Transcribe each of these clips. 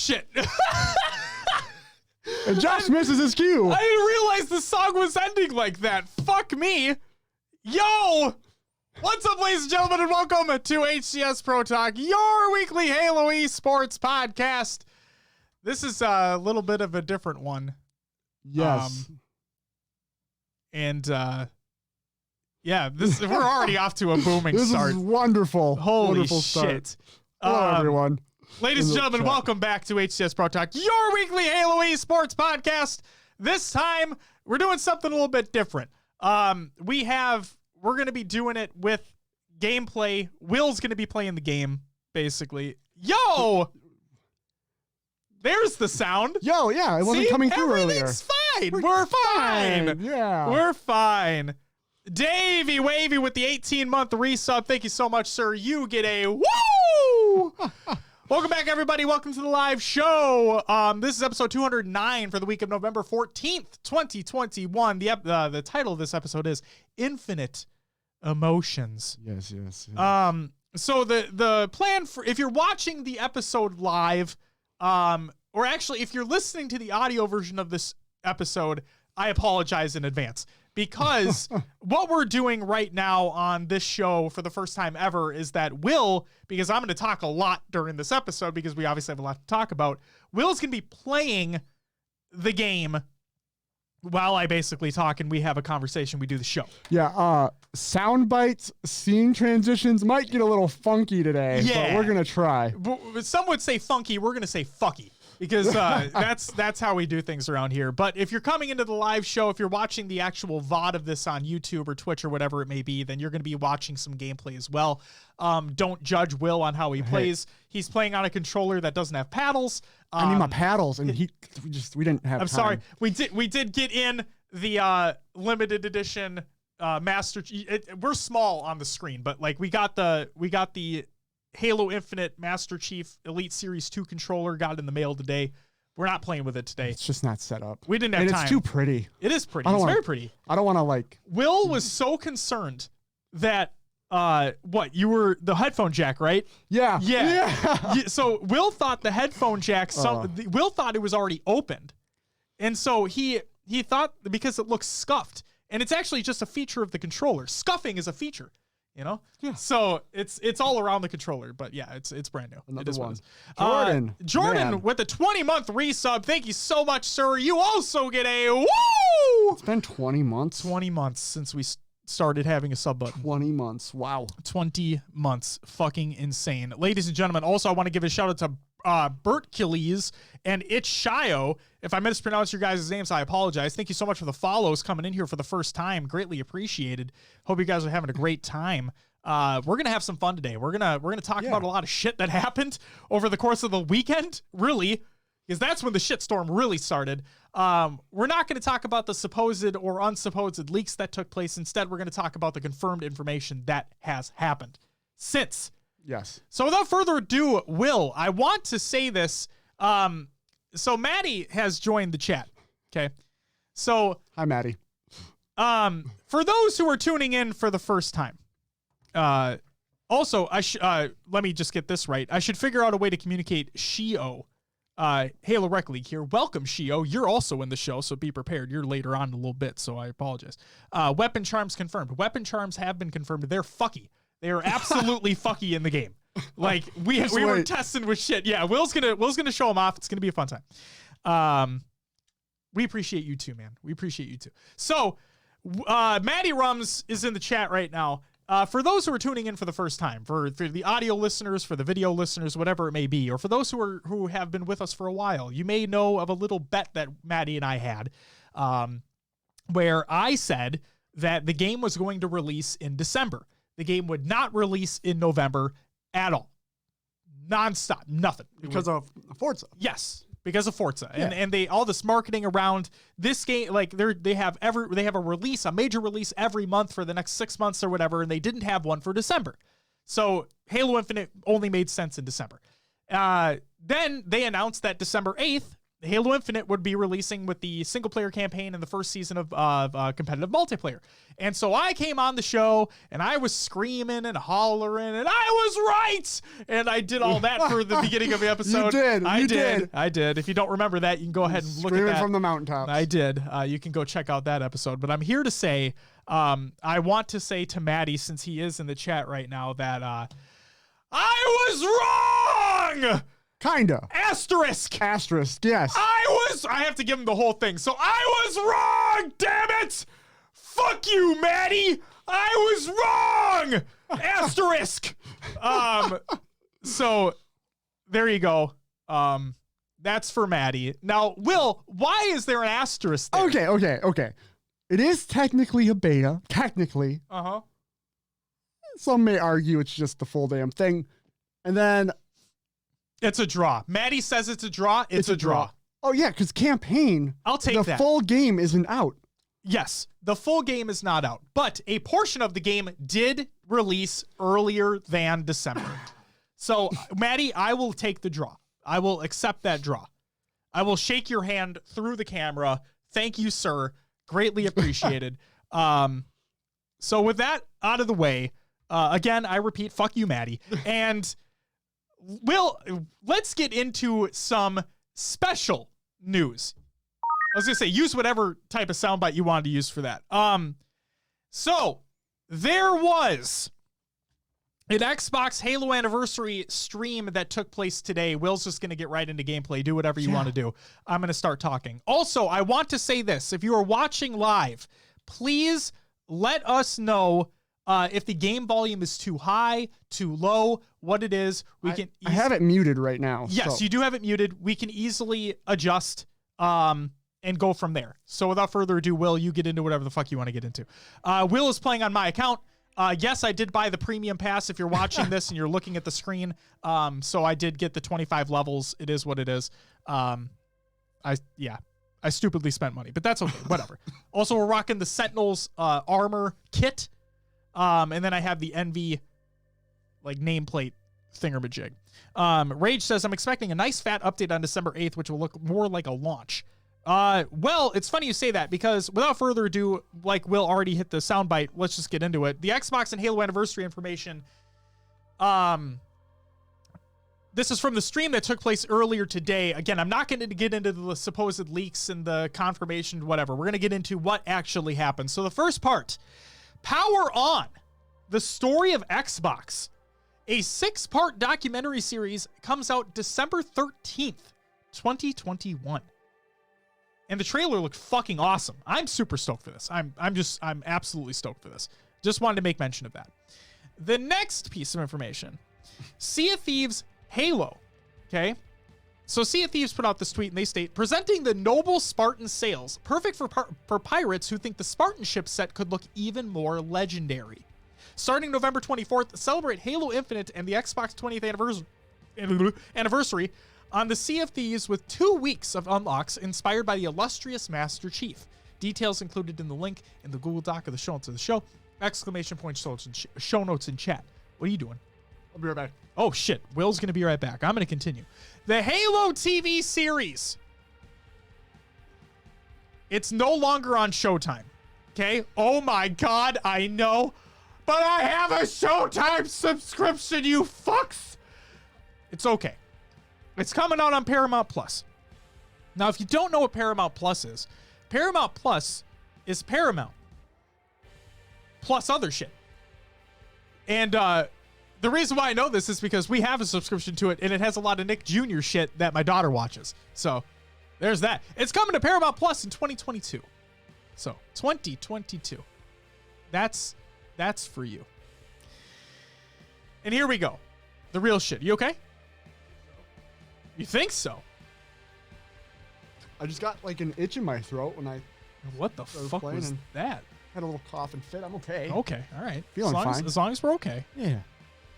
shit. And Josh misses his cue. I didn't realize the song was ending like that. Fuck me. Yo! What's up, ladies and gentlemen, and welcome to HCS Pro Talk, your weekly Halo esports podcast. This is a little bit of a different one. Yes. We're already off to a booming start. This is wonderful. Holy wonderful shit. Start. Hello, everyone. Ladies and gentlemen, welcome back to HCS Pro Talk, your weekly Halo esports podcast. This time, we're doing something a little bit different. We're going to be doing it with gameplay. Will's going to be playing the game, basically. Yo! There's the sound. Yo, yeah, it wasn't coming through earlier. Everything's fine. We're fine. Yeah. We're fine. Davey Wavy with the 18-month resub. Thank you so much, sir. You get a woo! Welcome back, everybody. Welcome to the live show. This is episode 209 for the week of November 14th, 2021. The title of this episode is Infinite Emotions. Yes. So the plan for, if you're watching the episode live, or actually if you're listening to the audio version of this episode, I apologize in advance. Because what we're doing right now on this show for the first time ever is that Will, because I'm going to talk a lot during this episode because we obviously have a lot to talk about, Will's going to be playing the game while I basically talk and we have a conversation, we do the show. Yeah, sound bites, scene transitions might get a little funky today, but we're going to try. Some would say funky, we're going to say fucky. Because that's how we do things around here. But if you're coming into the live show, if you're watching the actual VOD of this on YouTube or Twitch or whatever it may be, then you're going to be watching some gameplay as well. Don't judge Will on how he plays. He's playing on a controller that doesn't have paddles. I need my paddles, and we didn't have I'm time. sorry. We did get in the limited edition Master. We're small on the screen, but like we got the Halo Infinite Master Chief Elite Series 2 controller, got it in the mail today. We're not playing with it today. It's just not set up. We didn't have time. It's too pretty. It is pretty. It's very pretty. I don't want to like... Will was so concerned that, you were the headphone jack, right? Yeah. So Will thought the headphone jack, Will thought it was already opened. And so he thought, because it looks scuffed, and it's actually just a feature of the controller. Scuffing is a feature. You know? Yeah. So it's all around the controller, but yeah, it's brand new. Another it is one. Jordan man. with the 20-month resub. Thank you so much, sir. You also get a woo! It's been 20 months. 20 months since we started having a sub button. 20 months. Wow. 20 months. Fucking insane. Ladies and gentlemen, also I want to give a shout out to Bert Killies and It's Shio. If I mispronounce your guys' names, I apologize. Thank you so much for the follows coming in here for the first time. Greatly appreciated. Hope you guys are having a great time. We're gonna have some fun today. We're gonna talk about a lot of shit that happened over the course of the weekend, really, because that's when the shitstorm really started. We're not gonna talk about the supposed or unsupposed leaks that took place. Instead, we're gonna talk about the confirmed information that has happened since. Yes. So without further ado, Will, I want to say this. So Maddie has joined the chat. Okay. So hi, Maddie. For those who are tuning in for the first time, also let me just get this right. I should figure out a way to communicate Shio, Halo Rec League here. Welcome, Shio. You're also in the show, so be prepared. You're later on in a little bit, so I apologize. Weapon charms confirmed. Weapon charms have been confirmed. They're fucky. They are absolutely fucky in the game. Like we were testing with shit. Yeah, Will's gonna show them off. It's gonna be a fun time. We appreciate you too, man. We appreciate you too. So, Maddie Rums is in the chat right now. For those who are tuning in for the first time, for the audio listeners, for the video listeners, whatever it may be, or for those who have been with us for a while, you may know of a little bet that Maddie and I had, where I said that the game was going to release in December. The game would not release in November at all. Nonstop. Nothing. Because of Forza. Yes. Because of Forza. Yeah. And they all this marketing around this game, like they have a release, a major release every month for the next 6 months or whatever, and they didn't have one for December. So Halo Infinite only made sense in December. Then they announced that December 8th, Halo Infinite would be releasing with the single-player campaign in the first season of competitive multiplayer. And so I came on the show, and I was screaming and hollering, and I was right! And I did all that for the beginning of the episode. You did. I did. If you don't remember that, you can go ahead and look at that. Screaming from the mountaintops. I did. You can go check out that episode. But I'm here to say, I want to say to Maddie, since he is in the chat right now, that I was wrong! Kinda. Asterisk, yes. I have to give him the whole thing. So I was wrong, damn it! Fuck you, Maddie! I was wrong! Asterisk! So there you go. That's for Maddie. Now, Will, why is there an asterisk there? Okay. It is technically a beta. Technically. Uh-huh. Some may argue it's just the full damn thing. And then it's a draw. Maddie says it's a draw. It's a draw. Oh, yeah, because campaign, I'll take that. The full game isn't out. Yes, the full game is not out, but a portion of the game did release earlier than December. So, Maddie, I will take the draw. I will accept that draw. I will shake your hand through the camera. Thank you, sir. Greatly appreciated. So with that out of the way, again, I repeat, fuck you, Maddie. And Will, let's get into some special news. I was going to say, use whatever type of soundbite you wanted to use for that. So there was an Xbox Halo Anniversary stream that took place today. Will's just going to get right into gameplay. Do whatever you want to do. I'm going to start talking. Also, I want to say this. If you are watching live, please let us know if the game volume is too high, too low, what it is. I have it muted right now. Yes, you do have it muted. We can easily adjust and go from there. So without further ado, Will, you get into whatever the fuck you want to get into. Will is playing on my account. Yes, I did buy the premium pass if you're watching this and you're looking at the screen. So I did get the 25 levels. It is what it is. I stupidly spent money, but that's okay. Whatever. Also, we're rocking the Sentinels armor kit. And then I have the Envy nameplate thingamajig. Rage says, I'm expecting a nice fat update on December 8th, which will look more like a launch. Well, it's funny you say that because without further ado, Will already hit the soundbite. Let's just get into it. The Xbox and Halo Anniversary information. This is from the stream that took place earlier today. Again, I'm not going to get into the supposed leaks and the confirmation, whatever. We're going to get into what actually happened. So the first part, Power On, the story of Xbox. A 6-part documentary series comes out December 13th, 2021. And the trailer looked fucking awesome. I'm super stoked for this. I'm absolutely stoked for this. Just wanted to make mention of that. The next piece of information, Sea of Thieves Halo. Okay. So Sea of Thieves put out this tweet and they state, presenting the noble Spartan sails, perfect for pirates who think the Spartan ship set could look even more legendary. Starting November 24th, celebrate Halo Infinite and the Xbox 20th anniversary on the Sea of Thieves with 2 weeks of unlocks inspired by the illustrious Master Chief. Details included in the link in the Google Doc of the show notes of the show. Exclamation point show notes in chat. What are you doing? I'll be right back. Oh, shit. Will's going to be right back. I'm going to continue. The Halo TV series. It's no longer on Showtime. Okay? Oh, my God. I know. But I have a Showtime subscription, you fucks. It's okay. It's coming out on Paramount Plus. Now, if you don't know what Paramount Plus is Paramount plus other shit. And the reason why I know this is because we have a subscription to it, and it has a lot of Nick Jr. shit that my daughter watches. So there's that. It's coming to Paramount Plus in 2022. So 2022. That's for you. And here we go. The real shit. You okay? You think so? I just got an itch in my throat when I... What the fuck was that? Had a little cough and fit. I'm okay. Okay, all right. Feeling fine. As long as we're okay. Yeah.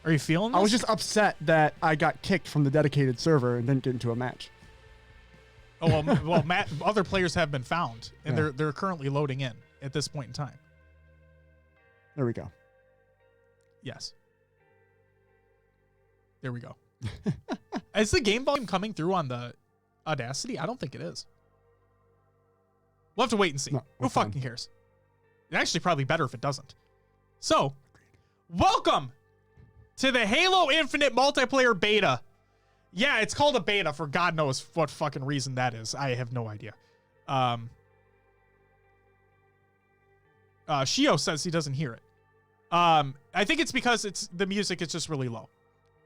Are you feeling this? I was just upset that I got kicked from the dedicated server and didn't get into a match. Oh, well, other players have been found, and they're currently loading in at this point in time. There we go. Yes. There we go. Is the game volume coming through on the Audacity? I don't think it is. We'll have to wait and see. No, Who fucking cares? It's actually probably better if it doesn't. So, welcome to the Halo Infinite multiplayer beta. Yeah, it's called a beta for God knows what fucking reason that is. I have no idea. Shio says he doesn't hear it. I think it's because the music is just really low.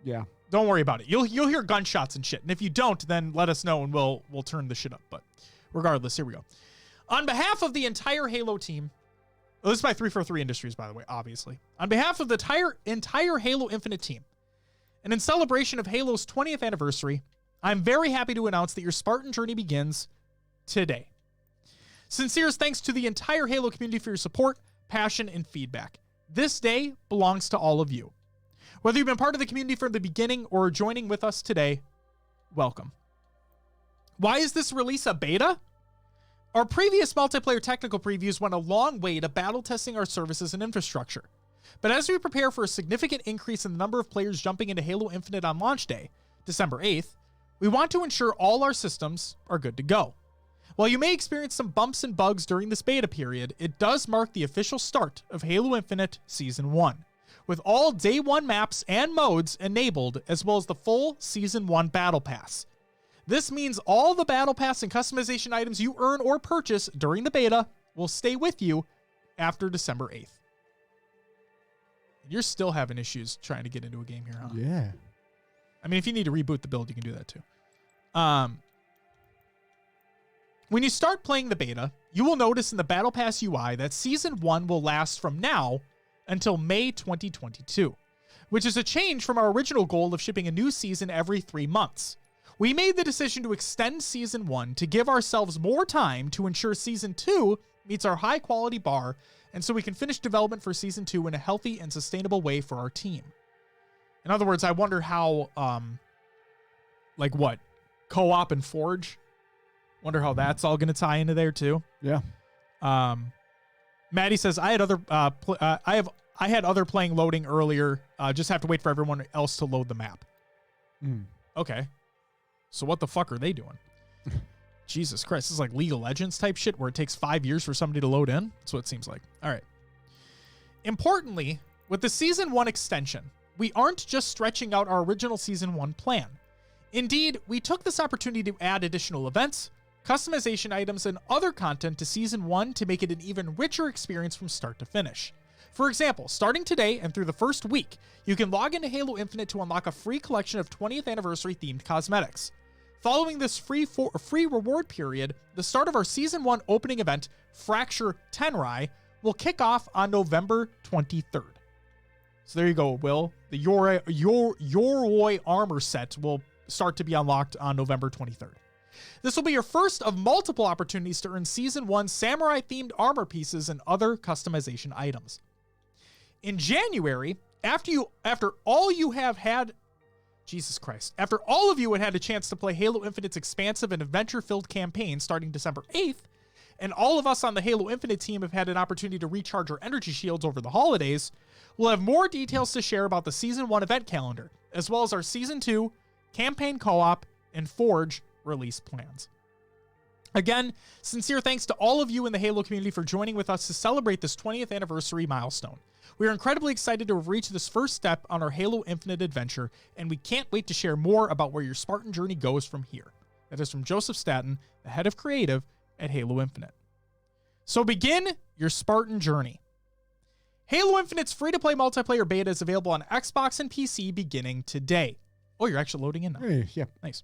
Yeah. Don't worry about it. You'll hear gunshots and shit. And if you don't, then let us know and we'll turn the shit up. But regardless, here we go. On behalf of the entire Halo team, this is by 343 Industries, by the way, obviously. On behalf of the entire Halo Infinite team, and in celebration of Halo's 20th anniversary, I'm very happy to announce that your Spartan journey begins today. Sincerest thanks to the entire Halo community for your support, passion, and feedback. This day belongs to all of you. Whether you've been part of the community from the beginning or are joining with us today, welcome. Why is this release a beta? Our previous multiplayer technical previews went a long way to battle testing our services and infrastructure. But as we prepare for a significant increase in the number of players jumping into Halo Infinite on launch day, December 8th, we want to ensure all our systems are good to go. While you may experience some bumps and bugs during this beta period, it does mark the official start of Halo Infinite Season 1, with all Day 1 maps and modes enabled, as well as the full Season 1 Battle Pass. This means all the Battle Pass and customization items you earn or purchase during the beta will stay with you after December 8th. You're still having issues trying to get into a game here, huh? Yeah. I mean, if you need to reboot the build, you can do that too. When you start playing the beta, you will notice in the Battle Pass UI that Season 1 will last from now until May 2022, which is a change from our original goal of shipping a new season every 3 months. We made the decision to extend Season 1 to give ourselves more time to ensure Season 2 meets our high-quality bar, and so we can finish development for Season 2 in a healthy and sustainable way for our team. In other words, I wonder how, co-op and Forge? Wonder how that's all going to tie into there too. Yeah. Maddie says I had other playing loading earlier. Just have to wait for everyone else to load the map. Okay. So what the fuck are they doing? Jesus Christ, this is like League of Legends type shit where it takes 5 years for somebody to load in. That's what it seems like. All right. Importantly, with the Season 1 extension, we aren't just stretching out our original Season 1 plan. Indeed, we took this opportunity to add additional events, customization items, and other content to Season 1 to make it an even richer experience from start to finish. For example, starting today and through the first week, you can log into Halo Infinite to unlock a free collection of 20th anniversary themed cosmetics. Following this free reward period, the start of our Season 1 opening event, Fracture Tenrai, will kick off on November 23rd. So there you go, Will. The Yoroi armor set will start to be unlocked on November 23rd. This will be your first of multiple opportunities to earn Season 1 samurai-themed armor pieces and other customization items. In January, after all of you had had a chance to play Halo Infinite's expansive and adventure-filled campaign starting December 8th, and all of us on the Halo Infinite team have had an opportunity to recharge our energy shields over the holidays, we'll have more details to share about the Season 1 event calendar, as well as our Season 2, campaign co-op, and Forge release plans. Again, sincere thanks to all of you in the Halo community for joining with us to celebrate this 20th anniversary milestone. We are incredibly excited to have reached this first step on our Halo Infinite adventure, and we can't wait to share more about where your Spartan journey goes from here. That is from Joseph Staten, the head of creative at Halo Infinite. So begin your Spartan journey. Halo Infinite's free-to-play multiplayer beta is available on Xbox and PC beginning today. Oh, you're actually loading in now. Hey, yeah. Nice.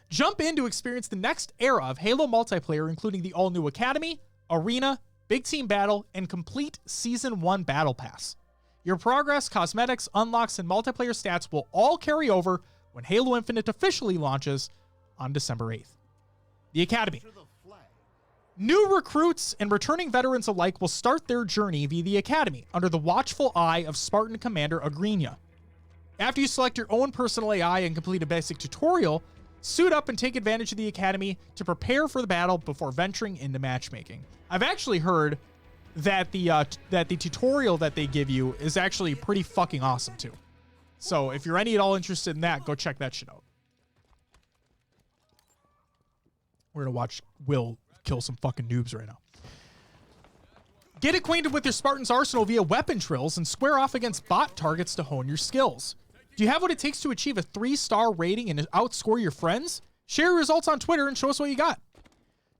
Jump in to experience the next era of Halo multiplayer, including the all-new Academy, Arena, Big Team Battle, and complete Season 1 Battle Pass. Your progress, cosmetics, unlocks, and multiplayer stats will all carry over when Halo Infinite officially launches on December 8th. The Academy. New recruits and returning veterans alike will start their journey via the Academy under the watchful eye of Spartan Commander Agrinia. After you select your own personal AI and complete a basic tutorial, suit up and take advantage of the Academy to prepare for the battle before venturing into matchmaking. I've actually heard that the tutorial that they give you is actually pretty fucking awesome too. So if you're any at all interested in that, go check that shit out. We're going to watch Will kill some fucking noobs right now. Get acquainted with your Spartan's arsenal via weapon drills and square off against bot targets to hone your skills. Do you have what it takes to achieve a 3-star rating and outscore your friends? Share your results on Twitter and show us what you got.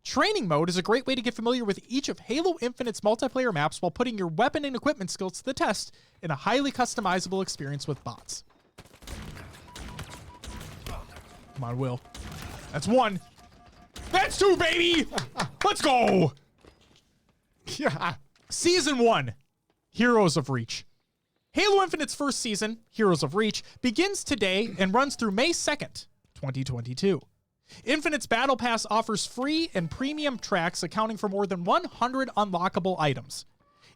Training mode is a great way to get familiar with each of Halo Infinite's multiplayer maps while putting your weapon and equipment skills to the test in a highly customizable experience with bots. Come on, Will. That's 1. That's 2, baby! Let's go! Yeah. Season 1, Heroes of Reach. Halo Infinite's first season, Heroes of Reach, begins today and runs through May 2nd, 2022. Infinite's Battle Pass offers free and premium tracks accounting for more than 100 unlockable items.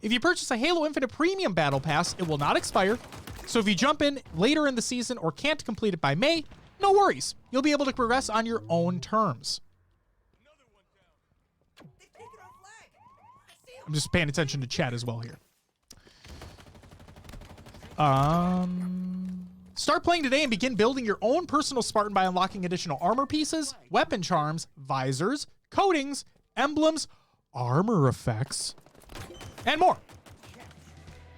If you purchase a Halo Infinite Premium Battle Pass, it will not expire, so if you jump in later in the season or can't complete it by May, no worries. You'll be able to progress on your own terms. I'm just paying attention to chat as well here. Start playing today and begin building your own personal Spartan by unlocking additional armor pieces, weapon charms, visors, coatings, emblems, armor effects, and more.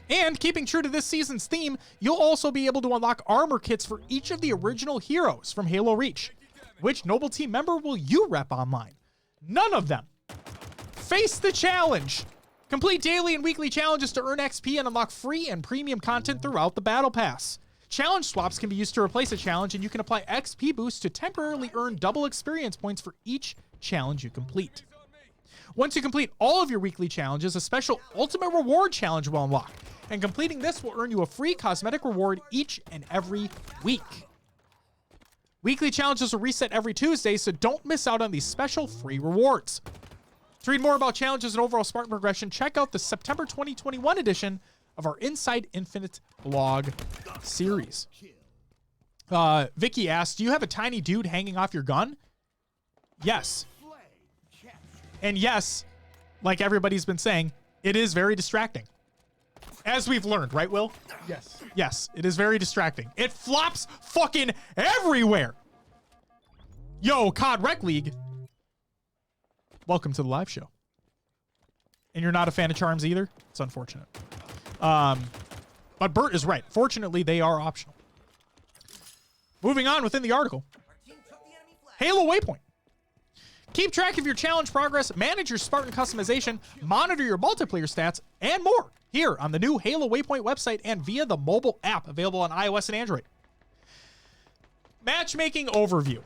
And keeping true to this season's theme, you'll also be able to unlock armor kits for each of the original heroes from Halo Reach. Which Noble Team member will you rep online? None of them. Face the challenge. Complete daily and weekly challenges to earn XP and unlock free and premium content throughout the Battle Pass. Challenge swaps can be used to replace a challenge, and you can apply XP boosts to temporarily earn double experience points for each challenge you complete. Once you complete all of your weekly challenges, a special Ultimate Reward challenge will unlock, and completing this will earn you a free cosmetic reward each and every week. Weekly challenges will reset every Tuesday, so don't miss out on these special free rewards. To read more about challenges and overall Spartan progression, check out the September 2021 edition of our Inside Infinite blog series. Vicky asked, do you have a tiny dude hanging off your gun? Yes. And yes, like everybody's been saying, it is very distracting. As we've learned, right, Will? Yes. Yes, it is very distracting. It flops fucking everywhere. Yo, COD Rec League. Welcome to the live show. And you're not a fan of charms either? It's unfortunate. But Bert is right. Fortunately, they are optional. Moving on within the article. Halo Waypoint. Keep track of your challenge progress, manage your Spartan customization, monitor your multiplayer stats, and more here on the new Halo Waypoint website and via the mobile app available on iOS and Android. Matchmaking overview.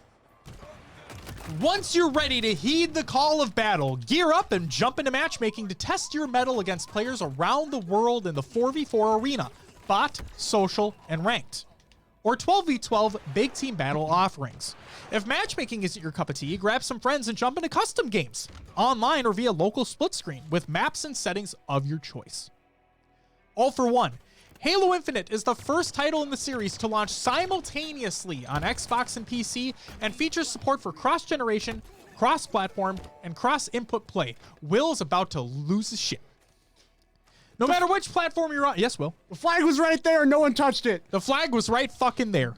Once you're ready to heed the call of battle, gear up and jump into matchmaking to test your mettle against players around the world in the 4v4 arena, bot, social, and ranked, or 12v12 big team battle offerings. If matchmaking isn't your cup of tea, grab some friends and jump into custom games, online or via local split screen, with maps and settings of your choice. All for one. Halo Infinite is the first title in the series to launch simultaneously on Xbox and PC and features support for cross-generation, cross-platform, and cross-input play. Will's about to lose his shit. No matter which platform you're on. Yes, Will. The flag was right there. No one touched it. The flag was right fucking there.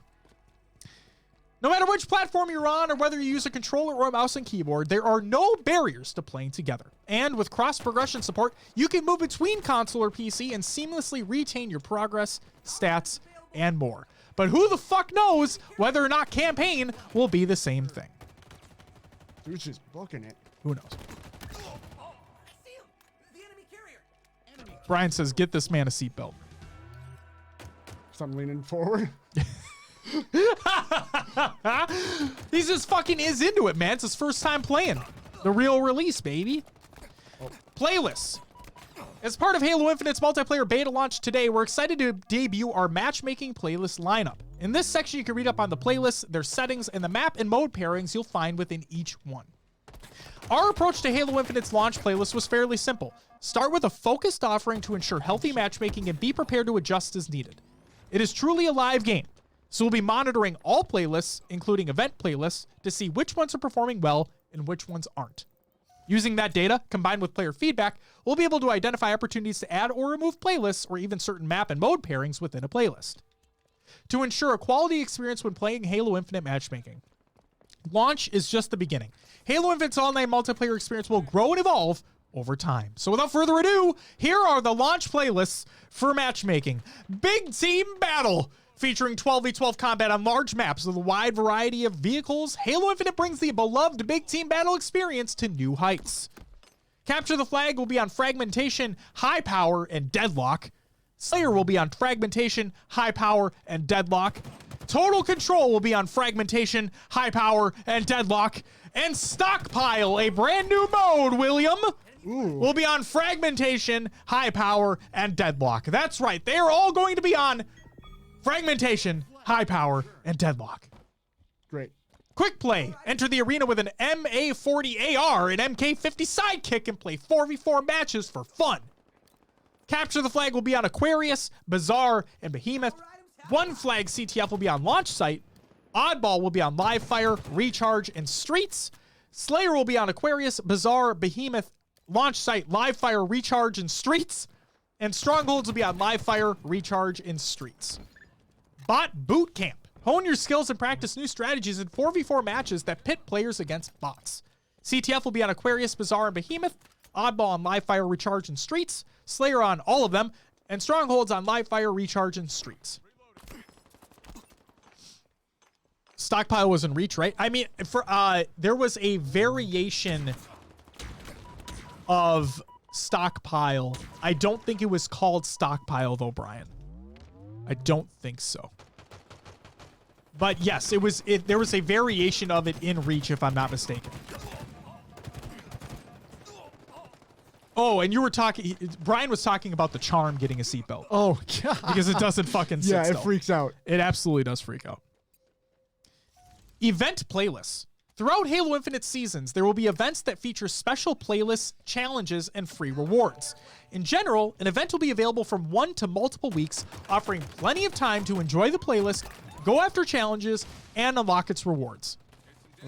No matter which platform you're on or whether you use a controller or a mouse and keyboard, there are no barriers to playing together. And with cross-progression support, you can move between console or PC and seamlessly retain your progress, stats, and more. But who the fuck knows whether or not campaign will be the same thing? Dude's just booking it. Who knows? Brian says, get this man a seatbelt. So I'm leaning forward. He's just fucking is into it, man. It's his first time playing. The real release, baby. Playlists. As part of Halo Infinite's multiplayer beta launch today, we're excited to debut our matchmaking playlist lineup. In this section, you can read up on the playlists, their settings, and the map and mode pairings you'll find within each one. Our approach to Halo Infinite's launch playlist was fairly simple. Start with a focused offering to ensure healthy matchmaking and be prepared to adjust as needed. It is truly a live game, so we'll be monitoring all playlists, including event playlists, to see which ones are performing well and which ones aren't. Using that data, combined with player feedback, we'll be able to identify opportunities to add or remove playlists or even certain map and mode pairings within a playlist. To ensure a quality experience when playing Halo Infinite matchmaking, launch is just the beginning. Halo Infinite's online multiplayer experience will grow and evolve over time. So without further ado, here are the launch playlists for matchmaking. Big Team Battle, featuring 12v12 combat on large maps with a wide variety of vehicles. Halo Infinite brings the beloved Big Team Battle experience to new heights. Capture the Flag will be on Fragmentation, High Power, and Deadlock. Slayer will be on Fragmentation, High Power, and Deadlock. Total Control will be on Fragmentation, High Power, and Deadlock. And Stockpile, a brand new mode, William, will be on Fragmentation, High Power, and Deadlock. That's right. They are all going to be on Fragmentation, High Power, and Deadlock. Great. Quick Play. Enter the arena with an MA40 AR and MK50 sidekick and play 4v4 matches for fun. Capture the Flag will be on Aquarius, Bazaar, and Behemoth. One Flag CTF will be on Launch Site. Oddball will be on Live Fire, Recharge, and Streets. Slayer will be on Aquarius, Bazaar, Behemoth, Launch Site, Live Fire, Recharge, and Streets. And Strongholds will be on Live Fire, Recharge, and Streets. Bot Boot Camp. Hone your skills and practice new strategies in 4v4 matches that pit players against bots. CTF will be on Aquarius, Bazaar, and Behemoth. Oddball on Live Fire, Recharge, and Streets. Slayer on all of them. And Strongholds on Live Fire, Recharge, and Streets. Stockpile was in Reach, right? I mean, there was a variation of Stockpile. I don't think it was called Stockpile, though, Brian. I don't think so. But yes, there was a variation of it in Reach, if I'm not mistaken. Oh, and you were talking, Brian was talking about the charm getting a seatbelt. Oh, God. Because it doesn't fucking sit Yeah, it still. freaks out. It absolutely does freak out. Event playlists. Throughout Halo Infinite seasons, there will be events that feature special playlists, challenges, and free rewards. In general, an event will be available from 1 to multiple weeks, offering plenty of time to enjoy the playlist, go after challenges, and unlock its rewards.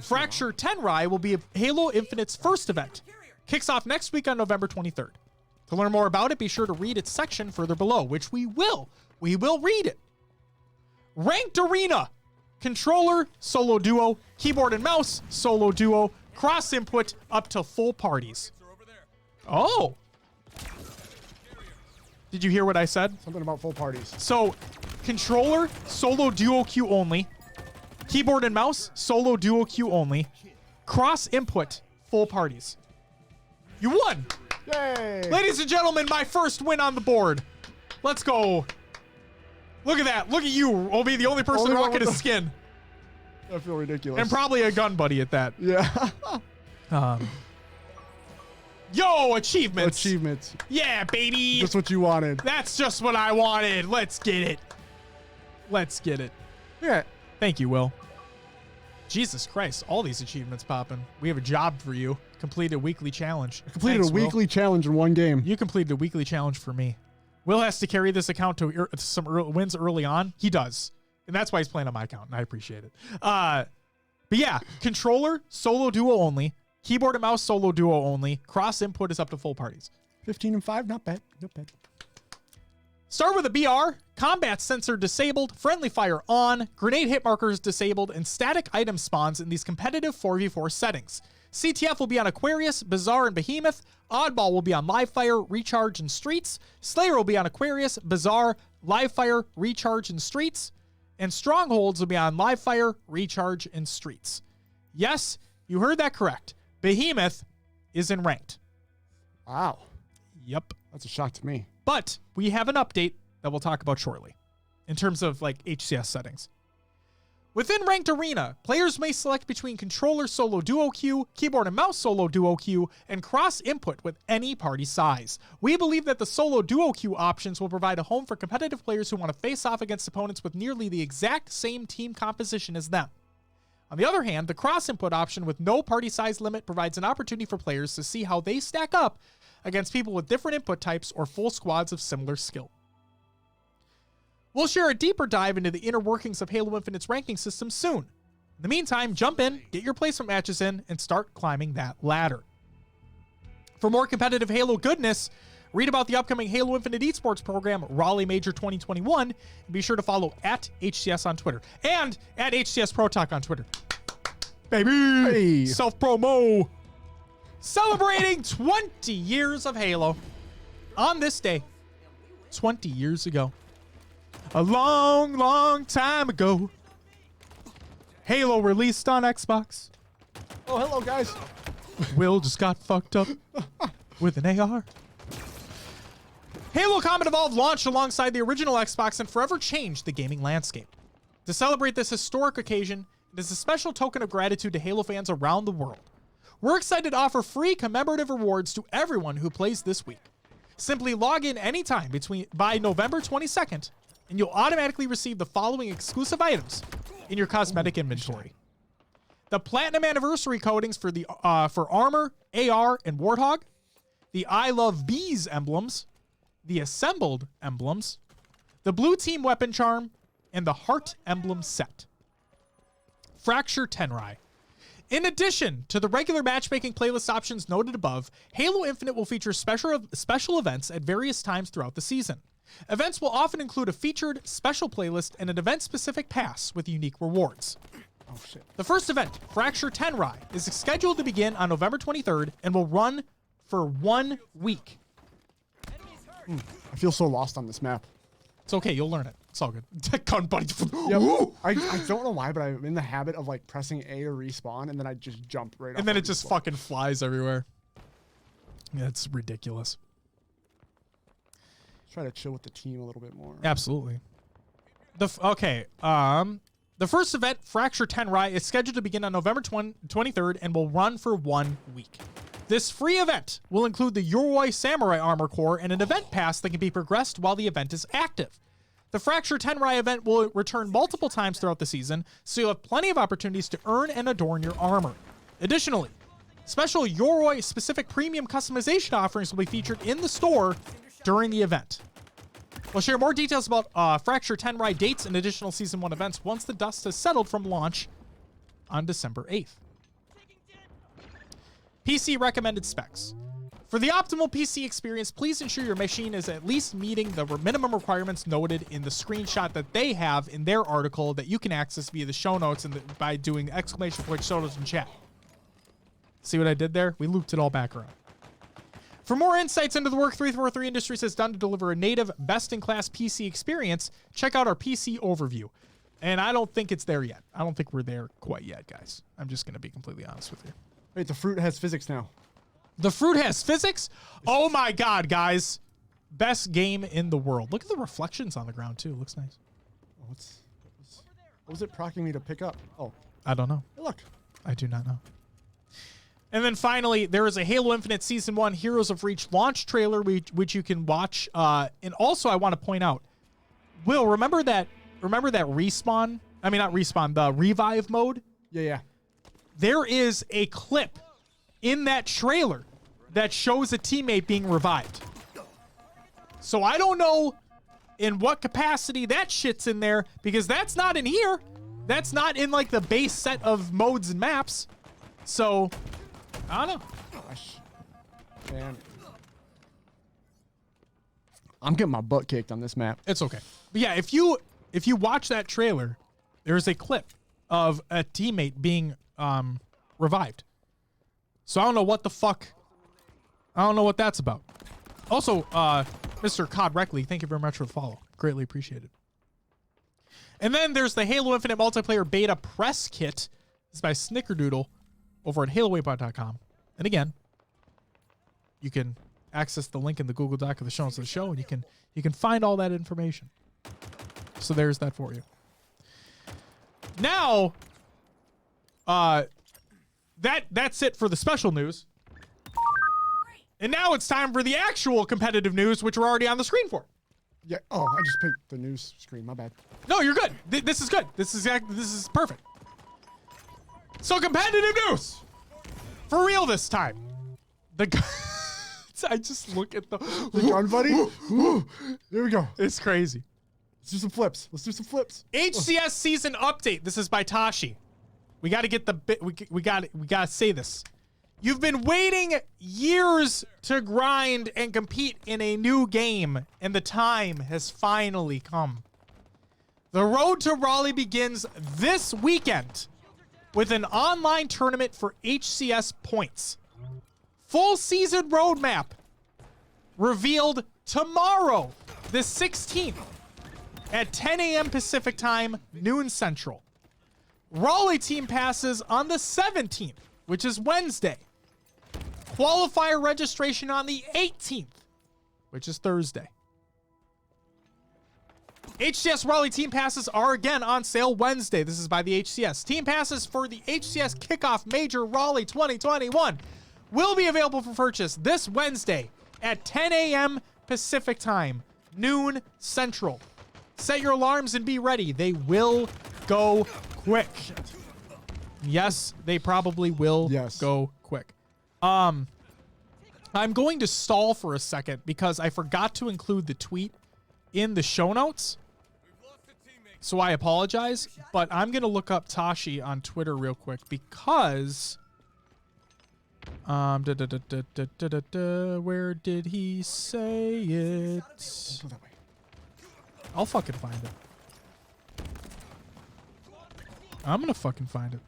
Fracture Tenrai will be Halo Infinite's first event. Kicks off next week on November 23rd. To learn more about it, be sure to read its section further below, which we will. We will read it. Ranked Arena. Controller, solo duo, keyboard and mouse, solo duo, cross input up to full parties. Oh. Did you hear what I said? Something about full parties. So, controller, solo duo queue only. Keyboard and mouse, solo duo queue only. Cross input, full parties. You won! Yay! Ladies and gentlemen, my first win on the board. Let's go. Look at that. Look at you. I'll be the only person rocking a skin. I feel ridiculous. And probably a gun buddy at that. Yeah. Yo, achievements. Achievements. Yeah, baby. Just what you wanted. That's just what I wanted. Let's get it. Let's get it. Yeah. Thank you, Will. Jesus Christ, all these achievements popping. We have a job for you. Completed a weekly challenge. Completed Thanks, a weekly challenge in one game. You completed a weekly challenge for me. Will has to carry this account to some wins early on. He does. And that's why he's playing on my account, and I appreciate it. But yeah, controller, solo duo only. Keyboard and mouse, solo duo only. Cross input is up to full parties. 15 and 5, not bad. Not bad. Start with a BR, combat sensor disabled, friendly fire on, grenade hit markers disabled, and static item spawns in these competitive 4v4 settings. CTF will be on Aquarius, Bazaar, and Behemoth. Oddball will be on Live Fire, Recharge, and Streets. Slayer will be on Aquarius, Bazaar, Live Fire, Recharge, and Streets. And Strongholds will be on Live Fire, Recharge, and Streets. Yes, you heard that correct. Behemoth is in ranked. Wow. Yep. That's a shock to me. But we have an update that we'll talk about shortly in terms of like HCS settings. Within Ranked Arena, players may select between controller solo duo queue, keyboard and mouse solo duo queue, and cross input with any party size. We believe that the solo duo queue options will provide a home for competitive players who want to face off against opponents with nearly the exact same team composition as them. On the other hand, the cross input option with no party size limit provides an opportunity for players to see how they stack up against people with different input types or full squads of similar skill. We'll share a deeper dive into the inner workings of Halo Infinite's ranking system soon. In the meantime, jump in, get your placement matches in, and start climbing that ladder. For more competitive Halo goodness, read about the upcoming Halo Infinite Esports program, Raleigh Major 2021, and be sure to follow at HCS on Twitter and at HCS Pro Talk on Twitter. baby. Hey. Self-promo. Celebrating 20 years of Halo. On this day, 20 years ago. A long, long time ago. Halo released on Xbox. Oh, hello, guys. Will just got fucked up with an AR. Halo Combat Evolved launched alongside the original Xbox and forever changed the gaming landscape. To celebrate this historic occasion, it is a special token of gratitude to Halo fans around the world. We're excited to offer free commemorative rewards to everyone who plays this week. Simply log in anytime by November 22nd, and you'll automatically receive the following exclusive items in your cosmetic inventory. The Platinum Anniversary coatings for Armor, AR, and Warthog, the I Love Bees emblems, the Assembled emblems, the Blue Team Weapon Charm, and the Heart Emblem set. Fracture Tenrai. In addition to the regular matchmaking playlist options noted above, Halo Infinite will feature special events at various times throughout the season. Events will often include a featured special playlist and an event-specific pass with unique rewards. Oh, shit. The first event, Fracture Tenrai, is scheduled to begin on November 23rd and will run for 1 week. I feel so lost on this map. It's okay, you'll learn it. It's all good. Gun buddy. Yep. I don't know why, but I'm in the habit of like pressing A to respawn, and then I just jump right off. And then the it just respawn. fucking flies everywhere. Yeah, it's ridiculous. Try to chill with the team a little bit more. Absolutely. The first event, Fracture Tenrai, is scheduled to begin on November 23rd and will run for 1 week. This free event will include the Yoroi Samurai Armor Core and an event pass that can be progressed while the event is active. The Fracture Tenrai event will return multiple times throughout the season, so you'll have plenty of opportunities to earn and adorn your armor. Additionally, special Yoroi-specific premium customization offerings will be featured in the store during the event. We'll share more details about Fracture Tenrai dates and additional Season 1 events once the dust has settled from launch on December 8th. PC recommended specs. For the optimal PC experience, please ensure your machine is at least meeting the minimum requirements noted in the screenshot that they have in their article that you can access via the show notes and by doing !shoutouts in chat. See what I did there? We looped it all back around. For more insights into the work 343 Industries has done to deliver a native, best-in-class PC experience, check out our PC overview. And I don't think it's there yet. I don't think we're there quite yet, guys. I'm just going to be completely honest with you. Wait, the fruit has physics now. The fruit has physics? Oh my god, guys. Best game in the world. Look at the reflections on the ground, too. Looks nice. Oh, what was it proccing me to pick up? Oh. I don't know. Hey, look. I do not know. And then finally, there is a Halo Infinite Season 1 Heroes of Reach launch trailer, which you can watch. And also, I want to point out, Will, remember that respawn? I mean, not respawn, the revive mode? Yeah. There is a clip in that trailer that shows a teammate being revived. So I don't know in what capacity that shit's in there, because that's not in here. That's not in like the base set of modes and maps. So I don't know. Gosh. Man. I'm getting my butt kicked on this map. It's okay. But yeah, if you watch that trailer, there's a clip of a teammate being revived. So I don't know what the fuck. I don't know what that's about. Also, Mr. Cod Reckley, thank you very much for the follow. Greatly appreciated. And then there's the Halo Infinite Multiplayer Beta Press Kit. This is by Snickerdoodle over at HaloWaypoint.com. And again, you can access the link in the Google Doc of the show notes of the show, and you can find all that information. So there's that for you. Now, that's it for the special news. And now it's time for the actual competitive news, which we're already on the screen for. Yeah. Oh, I just picked the news screen. My bad. No, you're good. This is good. This is perfect. So competitive news. For real this time. I just look at the gun buddy. There we go. It's crazy. Let's do some flips. HCS season update. This is by Tashi. We got to get the bit. We got to say this. You've been waiting years to grind and compete in a new game, and the time has finally come. The road to Raleigh begins this weekend with an online tournament for HCS points. Full season roadmap revealed tomorrow, the 16th, at 10 a.m. Pacific time, noon Central. Raleigh team passes on the 17th, which is Wednesday. Qualifier registration on the 18th, which is Thursday. HCS Raleigh team passes are again on sale Wednesday. This is by the HCS. Team passes for the HCS Kickoff Major Raleigh 2021 will be available for purchase this Wednesday at 10 a.m. Pacific time, noon Central. Set your alarms and be ready. They will go quick. Yes, they probably will go quick. I'm going to stall for a second because I forgot to include the tweet in the show notes. So I apologize, but I'm going to look up Tashi on Twitter real quick because where did he say it? I'll fucking find it. I'm going to fucking find it.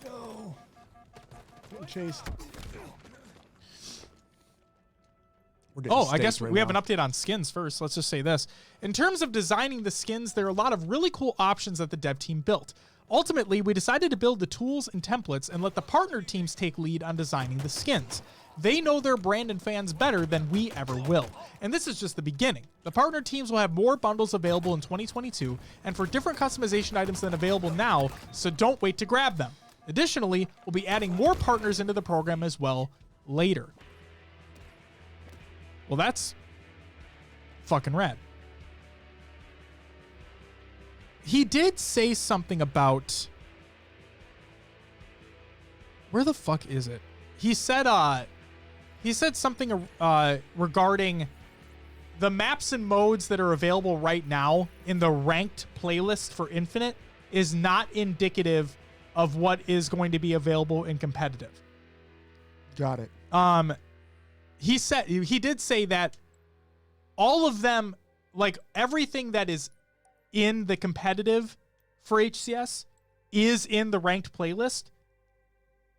No. Getting chased. Oh, I guess we have an update on skins first. Let's just say this. In terms of designing the skins, there are a lot of really cool options that the dev team built. Ultimately, we decided to build the tools and templates and let the partner teams take lead on designing the skins. They know their brand and fans better than we ever will. And this is just the beginning. The partner teams will have more bundles available in 2022 and for different customization items than available now, so don't wait to grab them. Additionally, we'll be adding more partners into the program as well later. Well, that's fucking rad. He did say something about... Where the fuck is it? He said something regarding the maps and modes that are available right now in the ranked playlist for Infinite is not indicative of what is going to be available in competitive. Got it. He did say that all of them, like everything that is in the competitive for HCS is in the ranked playlist,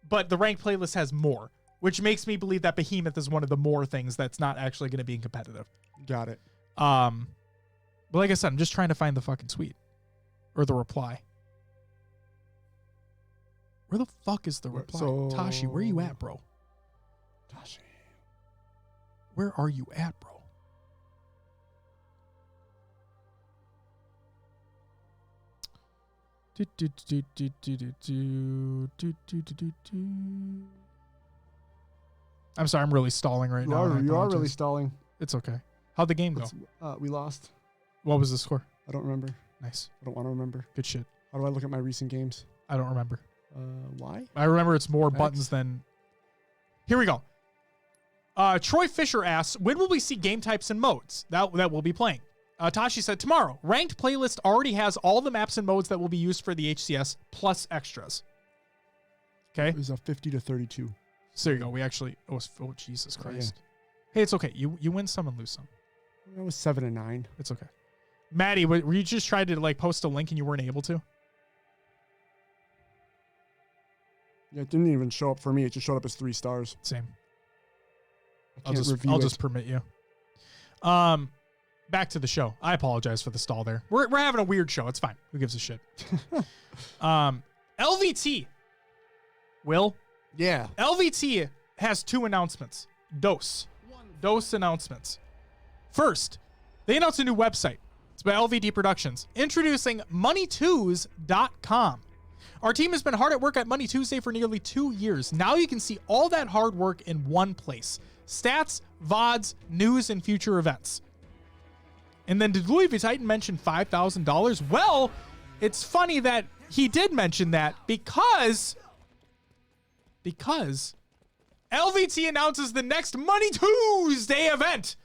but the ranked playlist has more, which makes me believe that Behemoth is one of the more things that's not actually going to be in competitive. Got it. But like I said, I'm just trying to find the fucking tweet or the reply. Where the fuck is the reply? Tashi, where are you at, bro? Tashi. Where are you at, bro? I'm sorry, I'm really stalling right now. You are really stalling. It's okay. How'd the game go? We lost. What was the score? I don't remember. Nice. I don't want to remember. Good shit. How do I look at my recent games? I don't remember. Why? I remember it's more buttons than... Here we go. Troy Fisher asks, when will we see game types and modes that we'll be playing? Tashi said, tomorrow. Ranked playlist already has all the maps and modes that will be used for the HCS plus extras. Okay? It was a 50 to 32. So there you go. We actually... Oh, Jesus Christ. Yeah. Hey, it's okay. You win some and lose some. That was 7 and 9. It's okay. Maddie, were you just trying to like post a link and you weren't able to? Yeah, it didn't even show up for me. It just showed up as 3 stars. Same. I'll just permit you. Back to the show. I apologize for the stall there. We're having a weird show. It's fine. Who gives a shit? LVT. Will? Yeah. LVT has 2 announcements. Dose announcements. First, they announced a new website. It's by LVD Productions, introducing MoneyTues.com. Our team has been hard at work at Money Tuesday for nearly 2 years. Now you can see all that hard work in one place. Stats, VODs, news, and future events. And then did Louis V. Titan mention $5,000? Well, it's funny that he did mention that because LVT announces the next Money Tuesday event.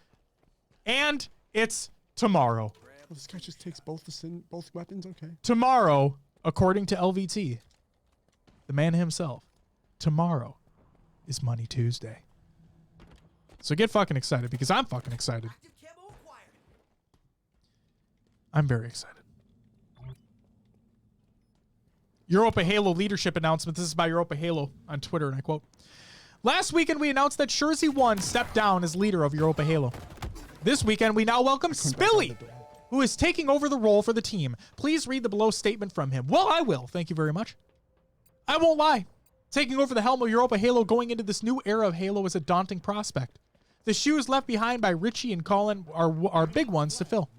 And it's tomorrow. Well, this guy just takes both weapons? Okay. Tomorrow, according to LVT, the man himself, tomorrow is Money Tuesday. So get fucking excited because I'm fucking excited. I'm very excited. Europa Halo leadership announcement. This is by Europa Halo on Twitter, and I quote, "Last weekend, we announced that Jersey 1 stepped down as leader of Europa Halo. This weekend, we now welcome Spilly, who is taking over the role for the team. Please read the below statement from him." Well, I will. Thank you very much. I won't lie. Taking over the helm of Europa Halo going into this new era of Halo is a daunting prospect. The shoes left behind by Richie and Colin are big ones to fill,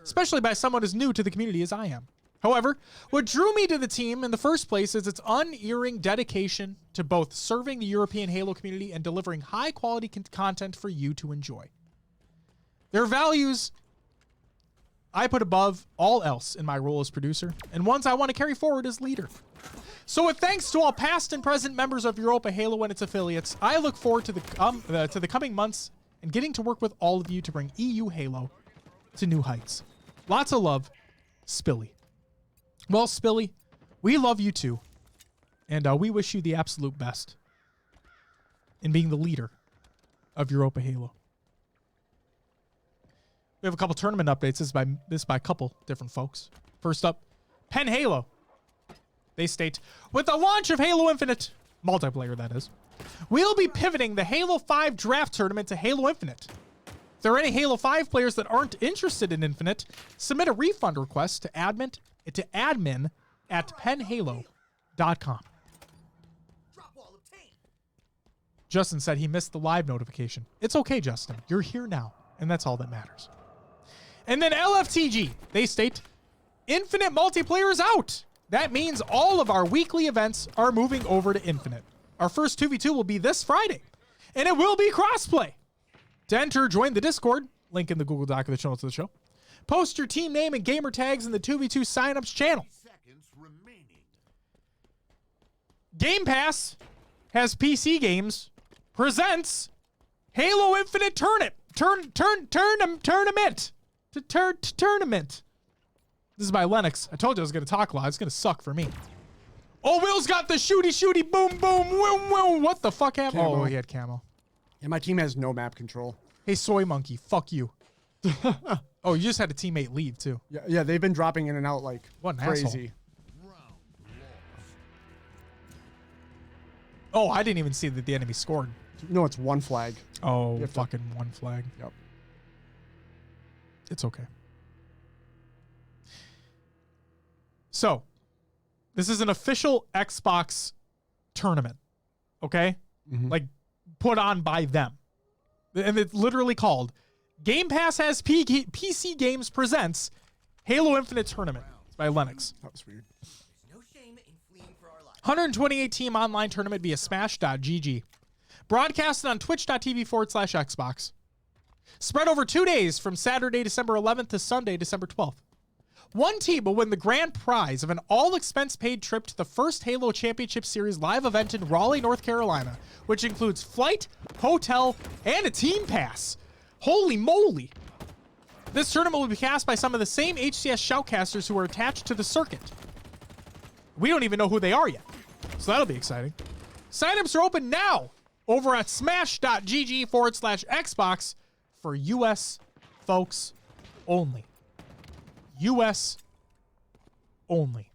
especially by someone as new to the community as I am. However, what drew me to the team in the first place is its unerring dedication to both serving the European Halo community and delivering high-quality content for you to enjoy. Their values I put above all else in my role as producer, and ones I want to carry forward as leader. So with thanks to all past and present members of Europa Halo and its affiliates, I look forward to the coming months and getting to work with all of you to bring EU Halo to new heights. Lots of love, Spilly. Well, Spilly, we love you too, and we wish you the absolute best in being the leader of Europa Halo. We have a couple tournament updates. This is by a couple different folks. First up, Penn Halo. They state, with the launch of Halo Infinite, multiplayer that is, we'll be pivoting the Halo 5 draft tournament to Halo Infinite. If there are any Halo 5 players that aren't interested in Infinite, submit a refund request to admin at pennhalo.com. Justin said he missed the live notification. It's okay, Justin. You're here now, and that's all that matters. And then LFTG, they state, Infinite multiplayer is out. That means all of our weekly events are moving over to Infinite. Our first 2v2 will be this Friday, and it will be crossplay. To enter, join the Discord, link in the Google Doc of the show notes of the show. Post your team name and gamer tags in the 2v2 signups channel. Game Pass has PC Games presents Halo Infinite Tournament. This is by Lennox. I told you I was going to talk a lot. It's going to suck for me. Oh, Will's got the shooty, boom, boom, woo, woo. What the fuck happened? Camo. Oh, he had camo. Yeah, my team has no map control. Hey, Soy Monkey, fuck you. Oh, you just had a teammate leave, too. Yeah, they've been dropping in and out like what an crazy. Asshole. Oh, I didn't even see that the enemy scored. No, it's one flag. Oh, fucking one flag. Yep. It's okay. So, this is an official Xbox tournament, okay? Mm-hmm. Like, put on by them. And it's literally called Game Pass has PC Games Presents Halo Infinite Tournament. It's by Lennox. That was weird. 128 team online tournament via smash.gg. Broadcasted on twitch.tv/Xbox. Spread over 2 days from Saturday, December 11th to Sunday, December 12th. One team will win the grand prize of an all-expense-paid trip to the first Halo Championship Series live event in Raleigh, North Carolina, which includes flight, hotel, and a team pass. Holy moly. This tournament will be cast by some of the same HCS shoutcasters who are attached to the circuit. We don't even know who they are yet, so that'll be exciting. Signups are open now over at smash.gg/Xbox for U.S. folks only. U.S. only.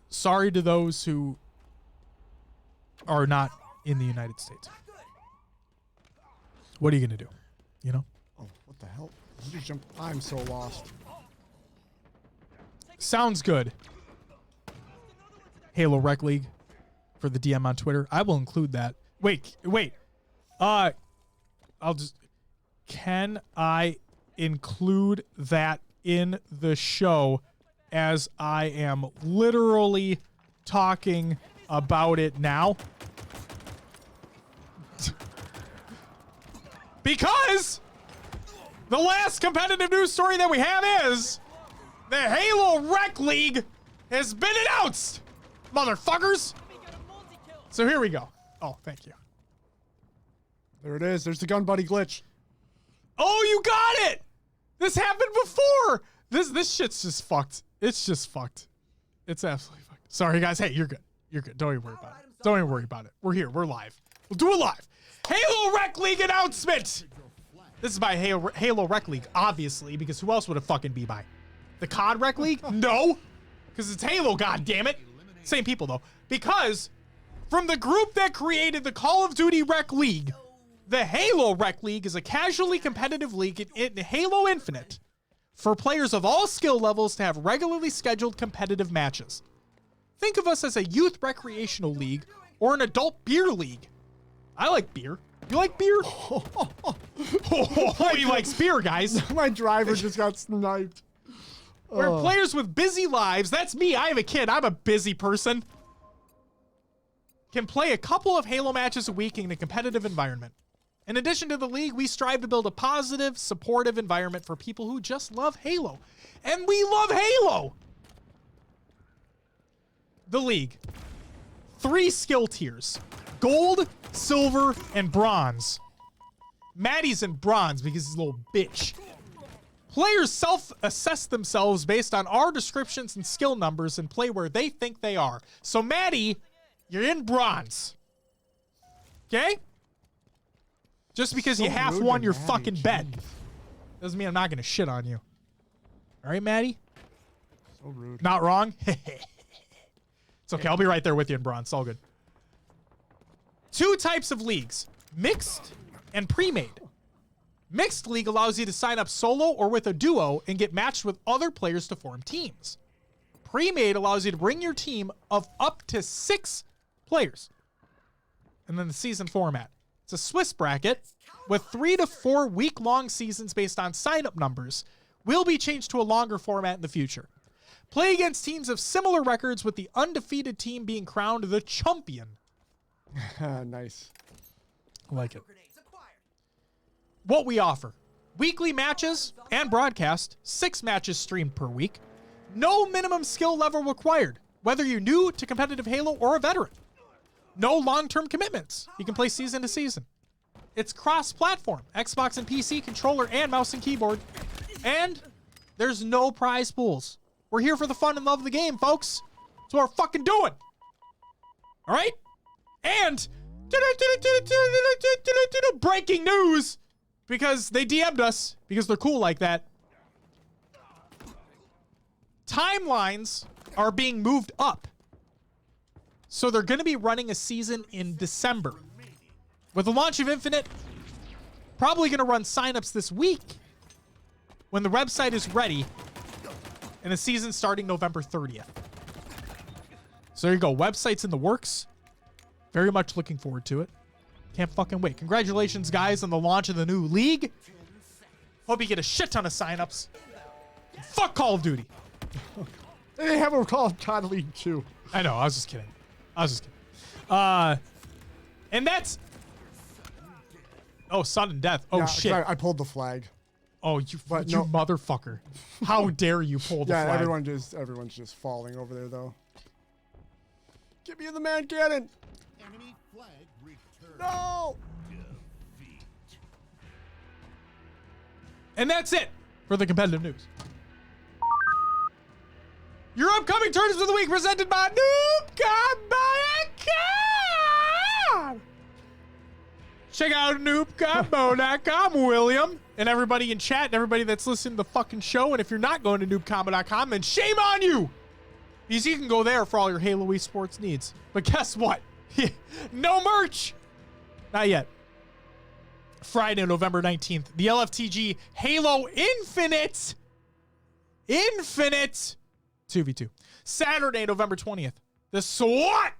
Sorry to those who are not in the United States. What are you going to do? You know? Oh, what the hell? You just jumped. I'm so lost. Sounds good. Halo Rec League for the DM on Twitter. I will include that. Wait. I'll just... Can I include that in the show as I am literally talking about it now? Because the last competitive news story that we have is the Halo Rec League has been announced, motherfuckers. So here we go. Oh, thank you. There it is. There's the gun buddy glitch. Oh, you got it! This happened before! This shit's just fucked. It's just fucked. It's absolutely fucked. Sorry, guys. Hey, you're good. You're good. Don't even worry about it. Don't even worry about it. We're here. We're live. We'll do it live. Halo Rec League announcement! This is by Halo Rec League, obviously, because who else would it fucking be by? The COD Rec League? No. Because it's Halo, goddammit. Same people, though. Because from the group that created the Call of Duty Rec League, the Halo Rec League is a casually competitive league in Halo Infinite for players of all skill levels to have regularly scheduled competitive matches. Think of us as a youth recreational league or an adult beer league. I like beer. You like beer? He likes beer, guys. My driver just got sniped. Where players with busy lives, that's me, I have a kid, I'm a busy person, can play a couple of Halo matches a week in a competitive environment. In addition to the league, we strive to build a positive, supportive environment for people who just love Halo. And we love Halo! The league. 3 skill tiers. Gold, silver, and bronze. Maddie's in bronze because he's a little bitch. Players self-assess themselves based on our descriptions and skill numbers and play where they think they are. So Maddie, you're in bronze. Okay? Just because you half won your fucking bet doesn't mean I'm not going to shit on you. All right, Maddie? So rude. Not wrong? It's okay. I'll be right there with you in bronze. It's all good. 2 types of leagues, mixed and pre-made. Mixed league allows you to sign up solo or with a duo and get matched with other players to form teams. Pre-made allows you to bring your team of up to 6 players. And then the season format. It's a Swiss bracket with 3 to 4 week-long seasons based on sign-up numbers. Will be changed to a longer format in the future. Play against teams of similar records with the undefeated team being crowned the champion. Nice. I like it. What we offer. Weekly matches and broadcast. 6 matches streamed per week. No minimum skill level required, whether you're new to competitive Halo or a veteran. No long-term commitments. You can play season to season. It's cross-platform. Xbox and PC, controller, and mouse and keyboard. And there's no prize pools. We're here for the fun and love of the game, folks. That's what we're fucking doing. All right? And breaking news, because they DM'd us, because they're cool like that. Timelines are being moved up. So they're going to be running a season in December. With the launch of Infinite, probably going to run signups this week when the website is ready, and the season starting November 30th. So there you go. Website's in the works. Very much looking forward to it. Can't fucking wait. Congratulations, guys, on the launch of the new league. Hope you get a shit ton of signups. Fuck Call of Duty. They have a Call of Duty League too. I know. I was just kidding. And that's... Oh, sudden death. Oh, yeah, shit. I pulled the flag. Oh, you motherfucker. How dare you pull the flag? Yeah, everyone's just falling over there, though. Get me in the man cannon. Enemy flag returned. No! Defeat. And that's it for the competitive news. Your upcoming tournaments of the week presented by noobcombo.com. Check out noobcombo.com, William. And everybody in chat and everybody that's listening to the fucking show. And if you're not going to noobcombo.com, then shame on you. Because you can go there for all your Halo esports needs. But guess what? No merch. Not yet. Friday, November 19th, the LFTG Halo Infinite 2v2. Saturday, November 20th, the SWAT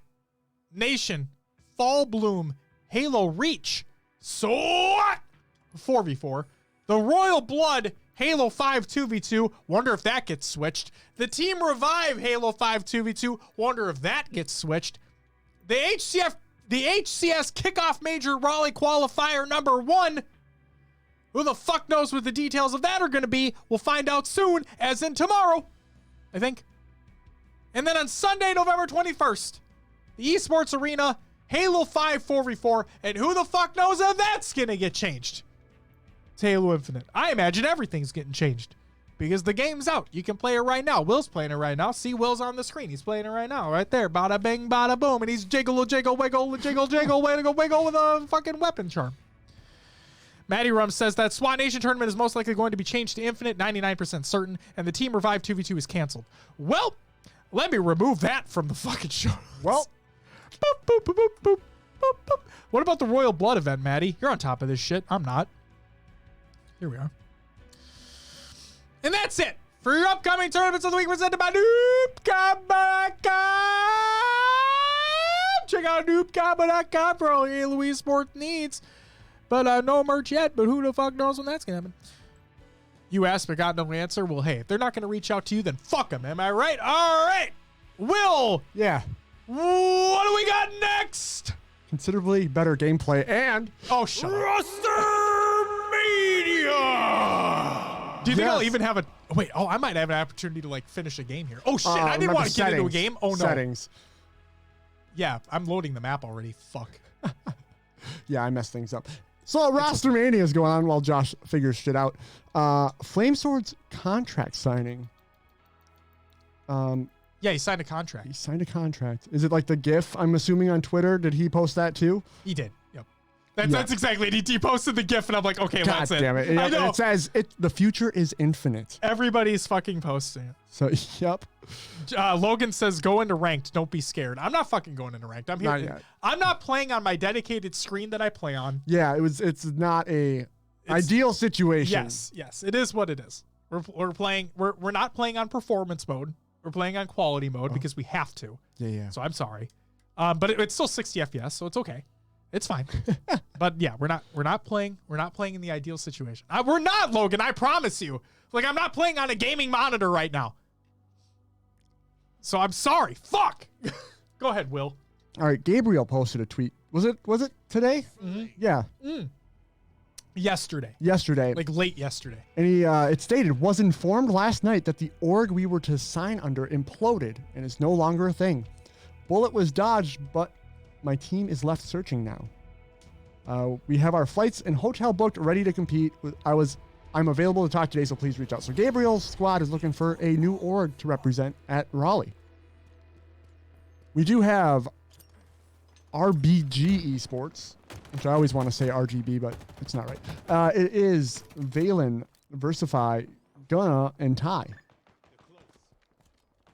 Nation Fall Bloom Halo Reach SWAT 4v4. The Royal Blood Halo 5 2v2. Wonder if that gets switched. The Team Revive Halo 5 2v2. Wonder if that gets switched. The HCS Kickoff Major Raleigh Qualifier number 1. Who the fuck knows what the details of that are going to be? We'll find out soon, as in tomorrow, I think. And then on Sunday, November 21st, the Esports Arena Halo 5 4v4. And who the fuck knows if that's going to get changed? It's Halo Infinite. I imagine everything's getting changed because the game's out. You can play it right now. Will's playing it right now. See, Will's on the screen. He's playing it right now, right there. Bada bing, bada boom. And he's jiggle, wiggle, wiggle, wiggle with a fucking weapon charm. Matty Rum says that SWAT Nation tournament is most likely going to be changed to Infinite, 99% certain, and the Team Revive 2v2 is canceled. Well, Let me remove that from the fucking show. Well, boop, boop, boop, boop, boop, boop, boop. What about the Royal Blood event, Maddie? You're on top of this shit. I'm not. Here we are. And that's it for your upcoming tournaments of the week presented by NoobCombo.com. Check out NoobCombo.com for all your Louise Sport needs. But no merch yet, but who the fuck knows when that's going to happen. You asked but got no answer. Well, hey, if they're not going to reach out to you, then fuck them. Am I right? All right. Will. yeah. What do we got next? Considerably better gameplay and Shut up. Rostermania! Do you think I'll even have a... Wait, I might have an opportunity to, finish a game here. Oh, shit, I didn't want to get into a game. Oh, no. Settings. Yeah, I'm loading the map already. Fuck. Yeah, I messed things up. So Rostermania is going on while Josh figures shit out. Flamesword's contract signing. Yeah, he signed a contract. He signed a contract. Is it like the GIF, I'm assuming, on Twitter? Did he post that too? He did. Yep. That's exactly it. He posted the GIF, and I'm like, okay, God that's it. damn it. I know. It says the future is infinite. Everybody's fucking posting it. So, yep. Logan says, go into ranked. Don't be scared. I'm not fucking going into ranked. I'm here. Not yet. I'm not playing on my dedicated screen that I play on. Yeah, it's not a ideal situation. Yes. It is what it is. We're playing. We're not playing on performance mode. We're playing on quality mode because we have to. Yeah. So I'm sorry. But it's still 60 FPS, so it's okay. It's fine. But yeah, we're not playing in the ideal situation. We're not, Logan, I promise you. I'm not playing on a gaming monitor right now. So I'm sorry. Fuck. Go ahead, Will. All right, Gabriel posted a tweet. Was it today? Mm-hmm. Yeah. Yesterday. Late yesterday. And he it stated, was informed last night that the org we were to sign under imploded and is no longer a thing. Bullet was dodged, but my team is left searching now. We have our flights and hotel booked, ready to compete. I'm available to talk today, so please reach out. So Gabriel's squad is looking for a new org to represent at Raleigh. We do have RBG Esports, which I always want to say RGB, but it's not right. It is Valen, Versify, Gunna, and Ty.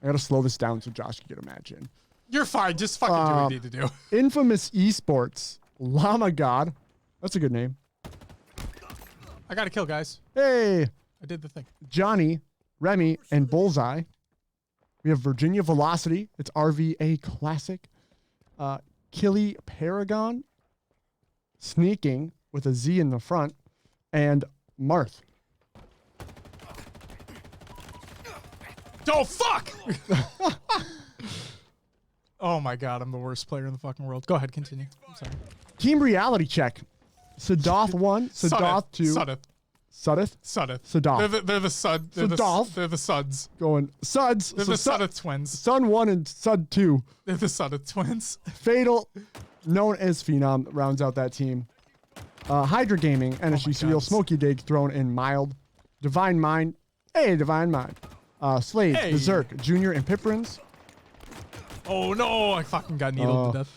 I got to slow this down so Josh can get a match in. You're fine. Just fucking do what you need to do. Infamous Esports, Llama God. That's a good name. I got a kill, guys. Hey. I did the thing. Johnny, Remy, and Bullseye. We have Virginia Velocity. It's RVA Classic. Killy Paragon. Sneaking with a Z in the front. And Marth. Oh, fuck! Oh my god, I'm the worst player in the fucking world. Go ahead, continue. I'm sorry. Team reality check. Sadoth 1, Sadoth 2. Suddeth. Sadoth. They're the Sud. They're the Suds. Going Suds. They're the Suddeth twins. Sun 1 and Sud 2. They're the Suddeth twins. Fatal, known as Phenom, rounds out that team. Hydra Gaming, NSG Seal, Smokey Dig, thrown in Mild. Divine Mind. Hey, Divine Mind. Slade, Berserk, Junior, and Piprins. Oh no, I fucking got needled to death.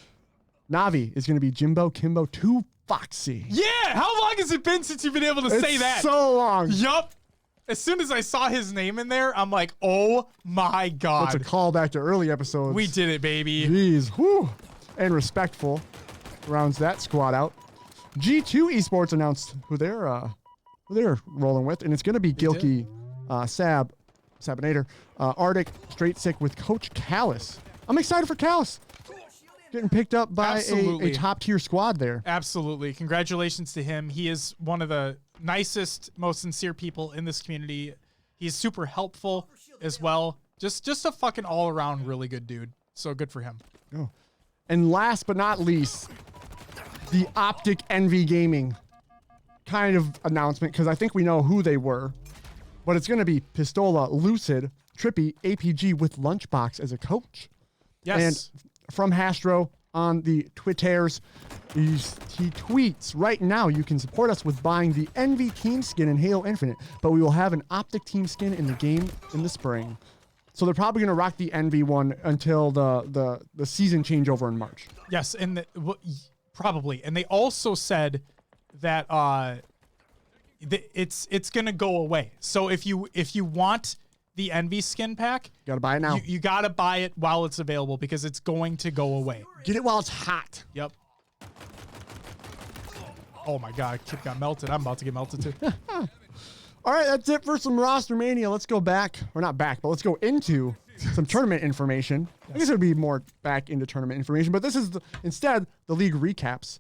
Navi is going to be Jimbo, Kimbo, 2 Foxy. Yeah, how long has it been since you've been able to say that? So long. Yup. As soon as I saw his name in there, I'm like, oh my god. That's a callback to early episodes. We did it, baby. Jeez. Whew. And Respectful rounds that squad out. G2 Esports announced who they're rolling with, and it's going to be Gilkey, Sabinator, Arctic, Straight Sick with Coach Callus. I'm excited for Callus. Getting picked up by a top-tier squad there. Absolutely. Congratulations to him. He is one of the nicest, most sincere people in this community. He's super helpful as well. Just a fucking all-around really good dude. So good for him. Oh. And last but not least, the Optic Envy Gaming kind of announcement, because I think we know who they were. But it's going to be Pistola, Lucid, Trippy, APG with Lunchbox as a coach. Yes. And from Hastro on the Twitters, he tweets, right now you can support us with buying the Envy team skin in Halo Infinite, but we will have an Optic team skin in the game in the spring. So they're probably going to rock the Envy one until the season changeover in March. Yes, and probably. And they also said that it's going to go away. So if you want the Envy skin pack, Gotta buy it now. you got to buy it while it's available because it's going to go away. Get it while it's hot. Yep. Oh my God, kid got melted. I'm about to get melted too. All right, that's it for some Rostermania. Let's go back, or not back, but let's go into some tournament information. I guess it would be more back into tournament information, but this is instead the league recaps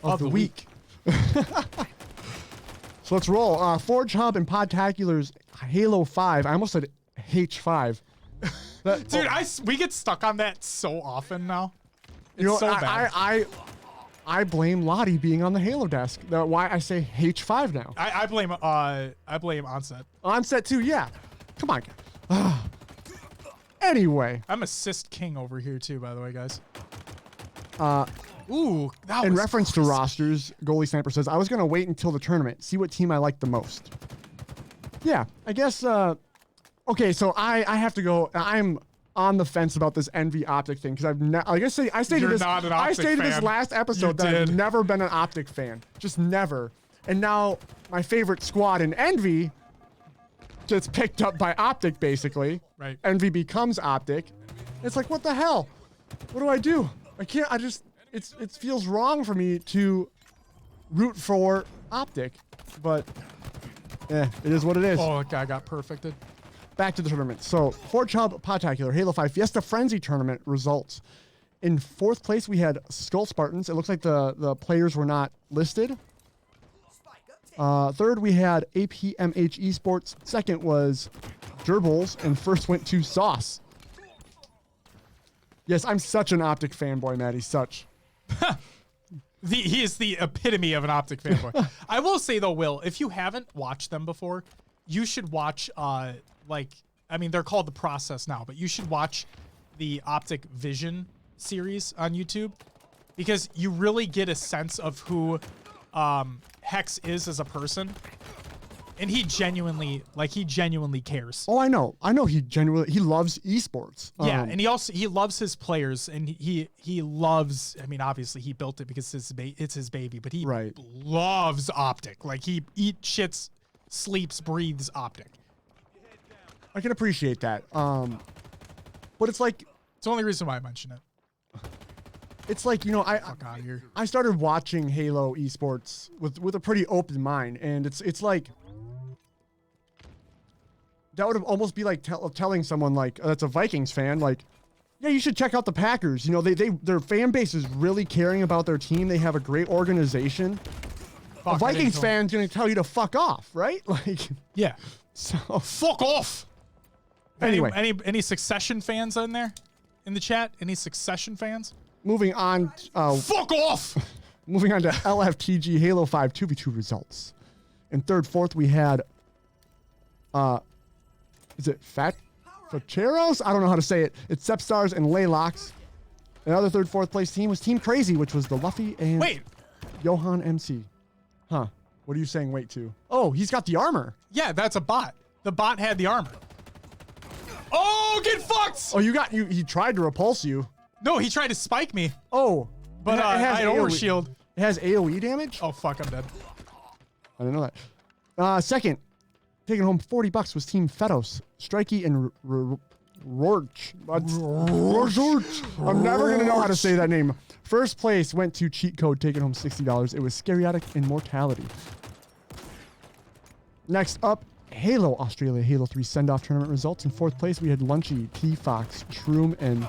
of the week. So let's roll. Forge Hub and Podtacular's Halo 5. I almost said H5. Dude, we get stuck on that so often now. It's You know, so bad. I blame Lottie being on the Halo desk. That's why I say H5 now. I blame Onset. Onset too, yeah. Come on, guys. Anyway. I'm assist king over here too, by the way, guys. Ooh, that in was reference to rosters, Goalie Sniper says, I was going to wait until the tournament, see what team I like the most. Yeah, I guess, okay, so I have to go. I'm on the fence about this Envy Optic thing because I stated You're this. not an I Optic stated this fan. last episode You that I've did. never been an Optic fan, just never. And now my favorite squad in Envy gets picked up by Optic, basically. Right. Envy becomes Optic. It's like, what the hell? What do I do? I can't. It feels wrong for me to root for Optic, but it is what it is. Oh, guy got perfected. Back to the tournament. So, Forge Hub, Podtacular, Halo 5 Fiesta Frenzy tournament results. In 4th place, we had Skull Spartans. It looks like the players were not listed. 3rd, we had APMH Esports. 2nd was Gerbils, and 1st went to Sauce. Yes, I'm such an Optic fanboy, Maddie. Such. He is the epitome of an Optic fanboy. I will say though, Will, if you haven't watched them before, you should watch. They're called The Process now, but you should watch the Optic Vision series on YouTube because you really get a sense of who Hex is as a person. And he genuinely cares. Oh, I know. He loves esports. Yeah, and he loves his players, and he loves. I mean, obviously he built it because it's his baby, but he Right. loves Optic. Like he eats, shits, sleeps, breathes Optic. I can appreciate that. But it's like It's the only reason why I mention it. Fuck out of here. I started watching Halo esports with a pretty open mind, and it's like that would almost be like telling someone like that's a Vikings fan, like, yeah, you should check out the Packers. You know, their fan base is really caring about their team. They have a great organization. Fuck, A Vikings fan's gonna tell you to fuck off, right? Like, Yeah. so Fuck off. Anyway. Any Succession fans in there in the chat? Any Succession fans? moving on. Fuck off. Moving on to LFTG Halo 5 2v2 results. In 3rd, 4th, we had, is it Facheros? I don't know how to say it. It's Sepstars and Laylox. Another 3rd, 4th place team was Team Crazy, which was the Luffy and Wait. Johan MC. Huh. What are you saying wait to? Oh, he's got the armor. Yeah, that's a bot. The bot had the armor. Oh, get fucked. Oh, he tried to repulse you. No, he tried to spike me, Oh. but I had AoE. overshield. It has AoE damage? Oh, fuck, I'm dead. I didn't know that. 2nd, taking home $40 was Team Fetos, Strikey, and Rorch. I'm never going to know how to say that name. 1st place went to Cheat Code, taking home $60. It was Scariatic Immortality. Next up, Halo Australia Halo 3 send-off tournament results. In 4th place, we had Lunchy, T-Fox, Shroom, and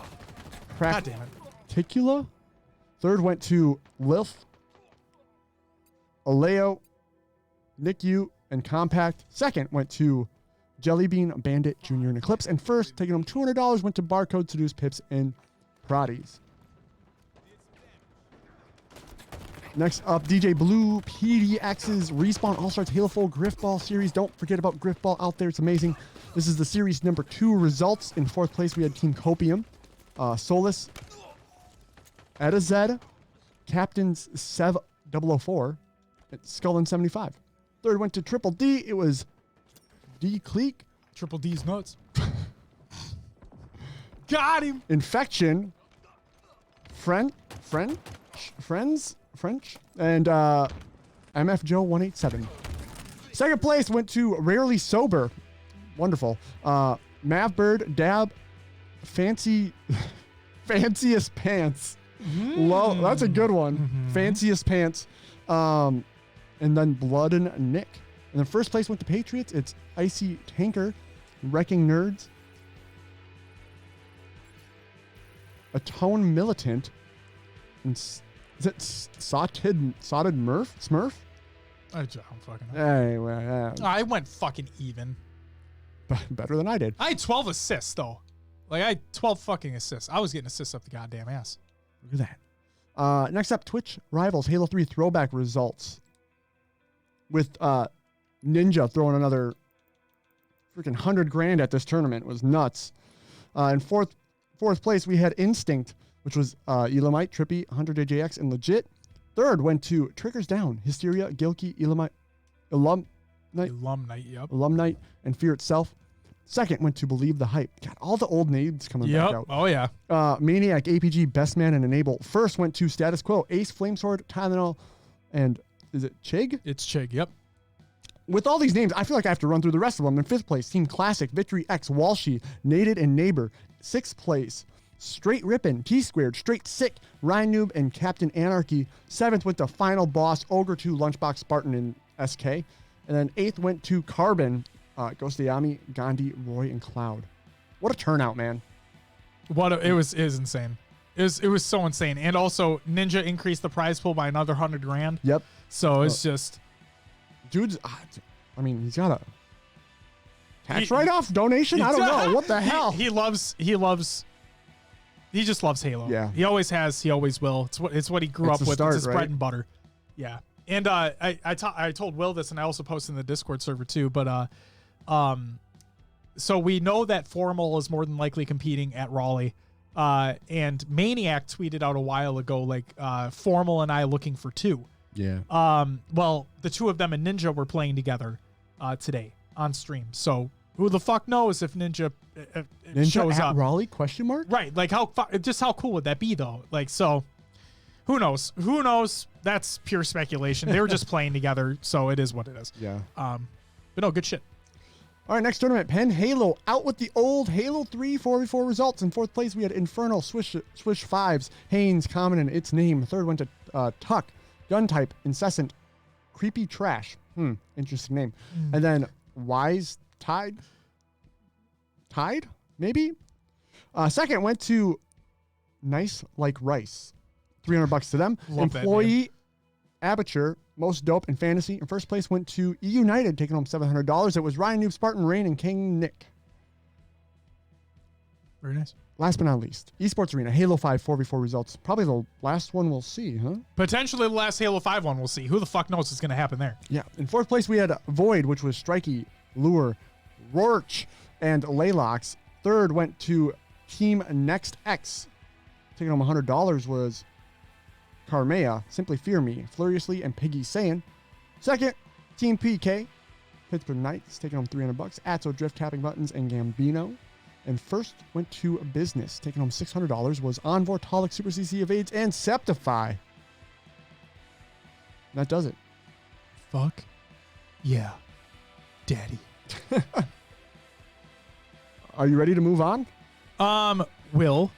God damn it. Practicula. 3rd went to Lilth, Aleo, NICU, and Compact. 2nd went to Jellybean, Bandit, Junior, and Eclipse. And 1st, taking home $200, went to Barcode, Seduce, Pips, and Prodies. Next up, DJ Blue, PDX's Respawn All-Stars Halo 4 Griffball Series. Don't forget about Griffball out there. It's amazing. This is the series number 2 results. In 4th place, we had Team Copium, Solus, Edazed, Captains Sev 004, at Skull and 75. 3rd went to Triple D. It was D Cleek. Triple D's nuts. Got him. Infection, French, and MF Joe 187. 2nd place went to Rarely Sober, Wonderful. Mavbird, Dab, Fanciest Pants. Love, that's a good one. Fanciest Pants. And then Blood and Nick. And then first place went to Patriots. It's Icy Tanker, Wrecking Nerds, Atone Militant, and is it Sotted Smurf? I don't fucking know. Anyway, I went fucking even. better than I did. I had 12 assists, though. Like, I had 12 fucking assists. I was getting assists up the goddamn ass. Look at that. Next up, Twitch Rivals Halo 3 throwback results. With Ninja throwing another freaking $100,000 at this tournament. It was nuts. In fourth place, we had Instinct, which was Elamite, Trippy, 100 AJX, and Legit. Third went to Triggers Down, Hysteria, Gilkey, Elamite, Alumnite, and Fear Itself. Second went to Believe the Hype. God, all the old names coming back out. Oh, yeah. Maniac, APG, Best Man, and Enable. First went to Status Quo, Ace, Flamesword, Tylenol, and is it Chig? It's Chig, yep. With all these names, I feel like I have to run through the rest of them. In fifth place, Team Classic, Victory X, Walshy, Nated, and Neighbor. Sixth place, Straight Rippin', T-Squared, Straight Sick, Ryan Noob, and Captain Anarchy. Seventh went to Final Boss, Ogre 2, Lunchbox, Spartan, and SK. And then eighth went to Carbon, Ghost Yami, Gandhi, Roy, and Cloud. What a turnout, man. It was insane. It was so insane. And also, Ninja increased the prize pool by another $100,000. Yep. So it's just... Dude's, I mean, he's got a tax write-off donation? I don't know. What the hell? He just loves Halo. Yeah. He always has. He always will. It's what he grew up with. It's his bread and butter. Yeah. And I told Will this, and I also posted in the Discord server too. But so we know that Formal is more than likely competing at Raleigh. And Maniac tweeted out a while ago, like, Formal and I looking for two. Yeah. Well, the two of them and Ninja were playing together today on stream. So who the fuck knows if Ninja shows at up? Raleigh? Question mark? Right. Like how cool would that be though? Like, so who knows? Who knows? That's pure speculation. They were just playing together, so it is what it is. Yeah. But no, good shit. All right, next tournament, Penn Halo out with the old Halo 3 4v4 results. In fourth place, we had Infernal, Swish Fives, Haynes, Common, and Its Name. Third went to Tuck, Gun Type, Incessant, Creepy Trash. Interesting name. And then Wise Tide, maybe? Second went to Nice Like Rice. $300 to them. Love Employee Aperture, Most Dope in Fantasy. In first place went to E United, taking home $700. It was Ryan Noob, Spartan Rain, and King Nick. Very nice. Last but not least, Esports Arena, Halo 5 4v4 results. Probably the last one we'll see, huh? Potentially the last Halo 5 one we'll see. Who the fuck knows what's going to happen there? Yeah. In fourth place, we had Void, which was Strikey, Lure, Rorch, and Laylox. Third went to Team Next X. Taking home $100 was Carmea, Simply Fear Me, Furiously, and Piggy Saiyan. Second, Team PK, Pittsburgh Knights, taking home $300. Atzo, Drift, Tapping Buttons, and Gambino. And first went to Business, taking home $600, was Envor, Tolic, Super CC of AIDS, and Septify. That does it. Fuck yeah, daddy. Are you ready to move on? Will,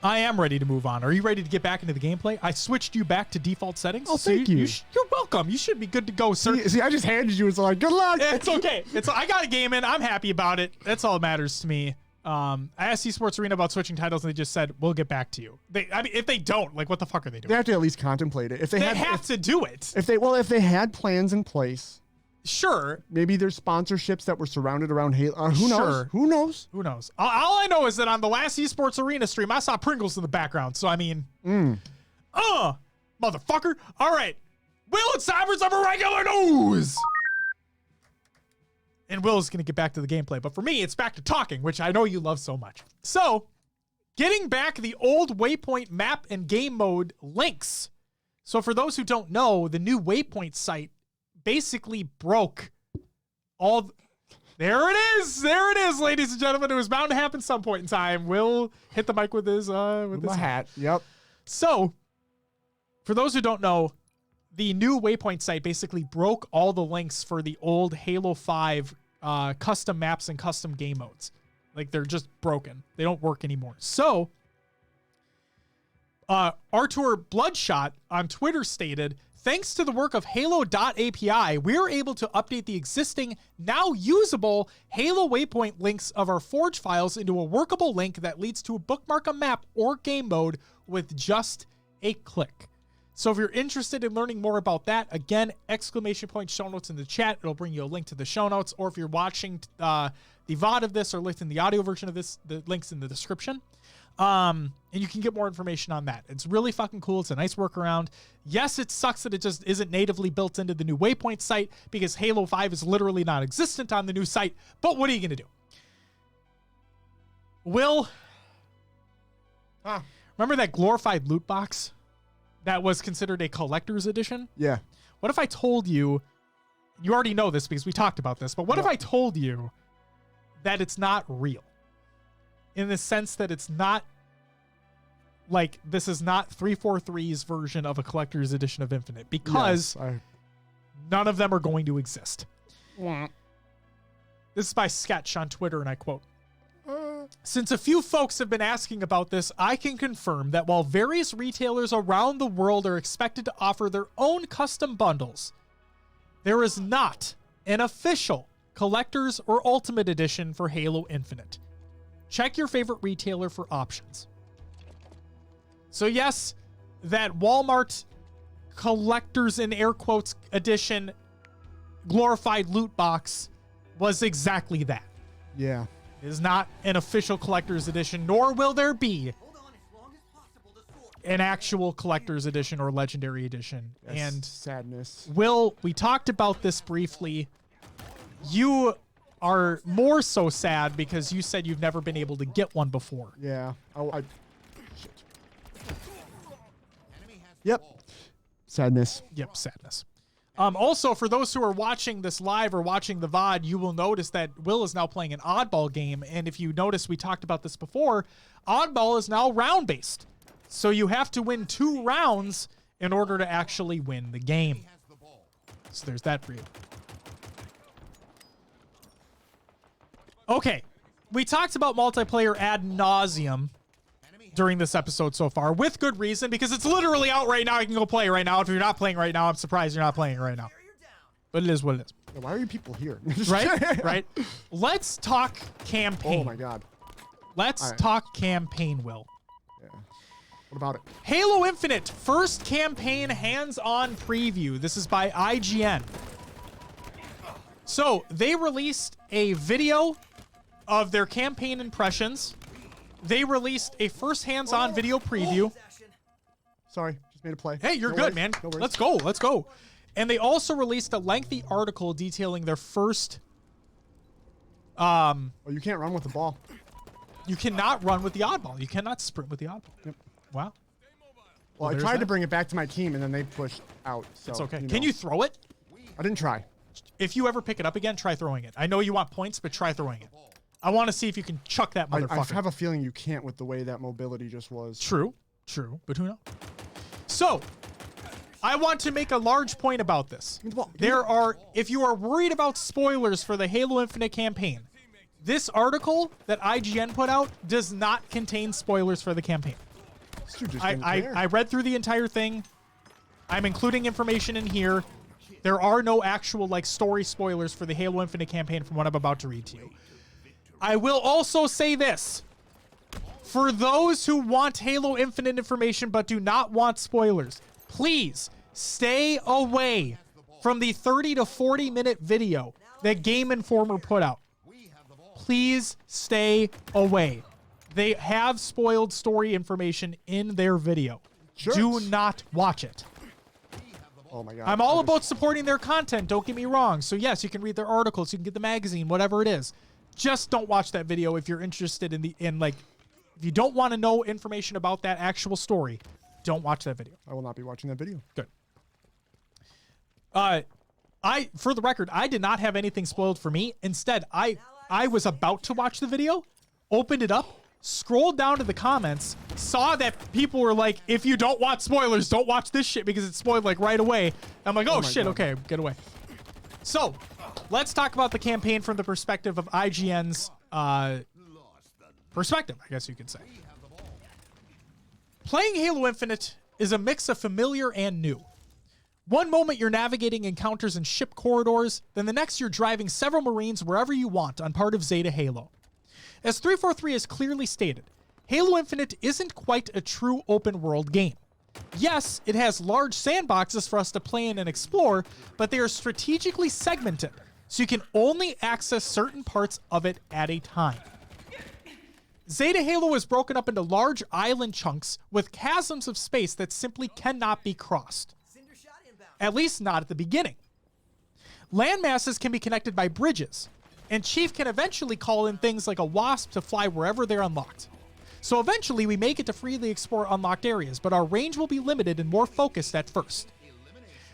I am ready to move on. Are you ready to get back into the gameplay? I switched you back to default settings. Oh, thank you. You're welcome. You should be good to go, sir. See, I just handed you. It's like, good luck. It's okay. I got a game in. I'm happy about it. That's all that matters to me. I asked Esports Arena about switching titles, and they just said, we'll get back to you. If they don't, like, what the fuck are they doing? They have to at least contemplate it. If they have to do it. If they had plans in place. Sure. Maybe there's sponsorships that were surrounded around Halo. Who knows? Who knows? Who knows? All I know is that on the last Esports Arena stream, I saw Pringles in the background. So, I mean, motherfucker. All right. Will and Cybers have a regular news. And Will's going to get back to the gameplay. But for me, it's back to talking, which I know you love so much. So, getting back the old Waypoint map and game mode links. So, for those who don't know, the new Waypoint site basically broke all. There it is, ladies and gentlemen. It was bound to happen some point in time. Will hit the mic with his hat. Yep. So, for those who don't know, the new Waypoint site basically broke all the links for the old Halo 5 custom maps and custom game modes. Like, they're just broken. They don't work anymore. So, Artur Bloodshot on Twitter stated, thanks to the work of Halo.api, we're able to update the existing, now usable Halo waypoint links of our Forge files into a workable link that leads to a bookmark a map or game mode with just a click. So if you're interested in learning more about that, again, exclamation point show notes in the chat. It'll bring you a link to the show notes. Or if you're watching the VOD of this or listening to the audio version of this, the link's in the description. And you can get more information on that. It's really fucking cool. It's a nice workaround. Yes, it sucks that it just isn't natively built into the new Waypoint site because Halo 5 is literally non-existent on the new site. But what are you going to do? Will, remember that glorified loot box that was considered a collector's edition? Yeah. What if I told you, you already know this because we talked about this, but what if I told you that it's not real? In the sense that it's not, like, this is not 343's version of a collector's edition of Infinite, because none of them are going to exist. This is by Sketch on Twitter, and I quote, since a few folks have been asking about this, I can confirm that while various retailers around the world are expected to offer their own custom bundles, there is not an official collector's or ultimate edition for Halo Infinite. Check your favorite retailer for options. So yes, that Walmart collector's in air quotes edition glorified loot box was exactly that. Yeah. It is not an official collector's edition, nor will there be an actual collector's edition or legendary edition. That's and sadness. Will, we talked about this briefly. You are more so sad because you said you've never been able to get one before. Yeah. Shit. Yep. Sadness. Yep, sadness. Also, for those who are watching this live or watching the VOD, you will notice that Will is now playing an oddball game. And if you notice, we talked about this before, oddball is now round-based. So you have to win 2 rounds in order to actually win the game. So there's that for you. Okay, we talked about multiplayer ad nauseum during this episode so far, with good reason, because it's literally out right now. You can go play right now. If you're not playing right now, I'm surprised you're not playing right now. But it is what it is. Yeah, why are you people here? Right? Right? Let's talk campaign. Oh my god. Let's talk campaign, Will. Yeah. What about it? Halo Infinite, first campaign hands-on preview. This is by IGN. So, they released a video of their campaign impressions. They released a first hands-on video preview. Sorry, just made a play. Hey, you're good, man. No worries. Let's go. Let's go. And they also released a lengthy article detailing their first... Oh, you can't run with the ball. You cannot run with the oddball. You cannot sprint with the oddball. Yep. Wow. Well, I tried to bring it back to my team, and then they pushed out. So, It's okay. You know. Can you throw it? I didn't try. If you ever pick it up again, try throwing it. I know you want points, but try throwing it. I want to see if you can chuck that motherfucker. I have a feeling you can't with the way that mobility just was. True, but who knows? So, I want to make a large point about this. If you are worried about spoilers for the Halo Infinite campaign, this article that IGN put out does not contain spoilers for the campaign. I read through the entire thing. I'm including information in here. There are no actual story spoilers for the Halo Infinite campaign from what I'm about to read to you. I will also say this. For those who want Halo Infinite information but do not want spoilers, please stay away from the 30 to 40 minute video that Game Informer put out. Please stay away. They have spoiled story information in their video. Sure. Do not watch it. Oh my god. I'm all about supporting their content, don't get me wrong. So yes, you can read their articles, you can get the magazine, whatever it is. Just don't watch that video if you're interested if you don't want to know information about that actual story, don't watch that video. I will not be watching that video. Good. For the record, I did not have anything spoiled for me. Instead, I was about to watch the video, opened it up, scrolled down to the comments, saw that people were like, if you don't want spoilers, don't watch this shit because it's spoiled right away. I'm like, oh shit, God. okay, get away. So, let's talk about the campaign from the perspective of IGN's perspective, I guess you could say. Playing Halo Infinite is a mix of familiar and new. One moment you're navigating encounters in ship corridors, then the next you're driving several Marines wherever you want on part of Zeta Halo. As 343 has clearly stated, Halo Infinite isn't quite a true open world game. Yes, it has large sandboxes for us to play in and explore, but they are strategically segmented, so you can only access certain parts of it at a time. Zeta Halo is broken up into large island chunks with chasms of space that simply cannot be crossed. At least not at the beginning. Land masses can be connected by bridges, and Chief can eventually call in things like a Wasp to fly wherever they're unlocked. So eventually we may get to freely explore unlocked areas, but our range will be limited and more focused at first.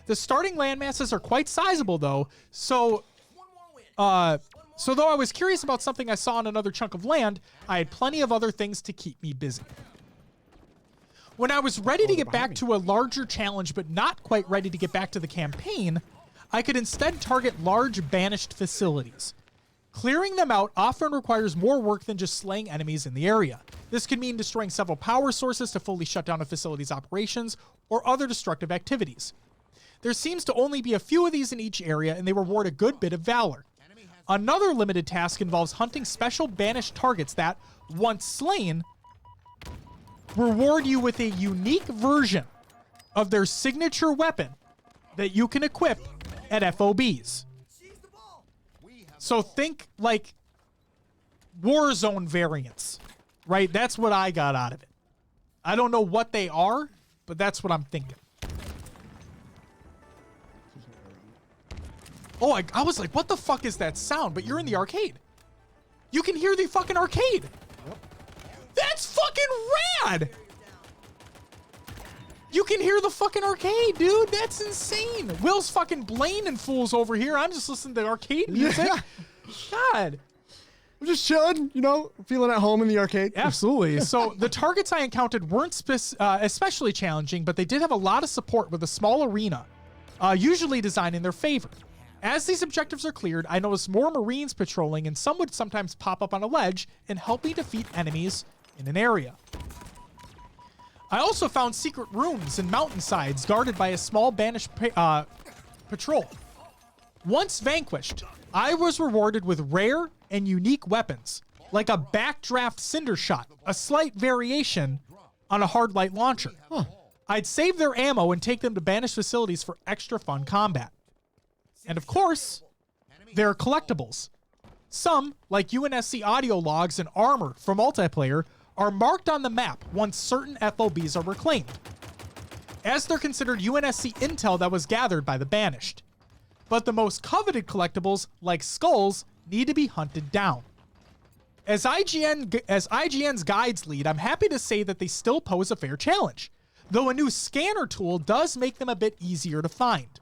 The starting land masses are quite sizable though, so though I was curious about something I saw on another chunk of land, I had plenty of other things to keep me busy. When I was ready to get back to a larger challenge but not quite ready to get back to the campaign, I could instead target large banished facilities. Clearing them out often requires more work than just slaying enemies in the area. This could mean destroying several power sources to fully shut down a facility's operations or other destructive activities. There seems to only be a few of these in each area, and they reward a good bit of valor. Another limited task involves hunting special banished targets that, once slain, reward you with a unique version of their signature weapon that you can equip at FOBs. So think like Warzone variants, right? That's what I got out of it. I don't know what they are, but that's what I'm thinking. Oh, I was like, what the fuck is that sound? But you're in the arcade. You can hear the fucking arcade. Yep. That's fucking rad. You can hear the fucking arcade, dude. That's insane. Will's fucking blaming fools over here. I'm just listening to arcade music. Yeah. God. I'm just chilling, you know, feeling at home in the arcade. Absolutely. So the targets I encountered weren't especially challenging, but they did have a lot of support with a small arena, usually designed in their favor. As these objectives are cleared, I noticed more Marines patrolling, and some would sometimes pop up on a ledge and help me defeat enemies in an area. I also found secret rooms and mountainsides guarded by a small banished patrol. Once vanquished, I was rewarded with rare and unique weapons, like a backdraft cinder shot, a slight variation on a hard light launcher. I'd save their ammo and take them to banished facilities for extra fun combat. And of course, there are collectibles. Some, like UNSC audio logs and armor for multiplayer, are marked on the map once certain FOBs are reclaimed, as they're considered UNSC intel that was gathered by the banished. But the most coveted collectibles, like skulls, need to be hunted down. As IGN's guides lead, I'm happy to say that they still pose a fair challenge, though a new scanner tool does make them a bit easier to find,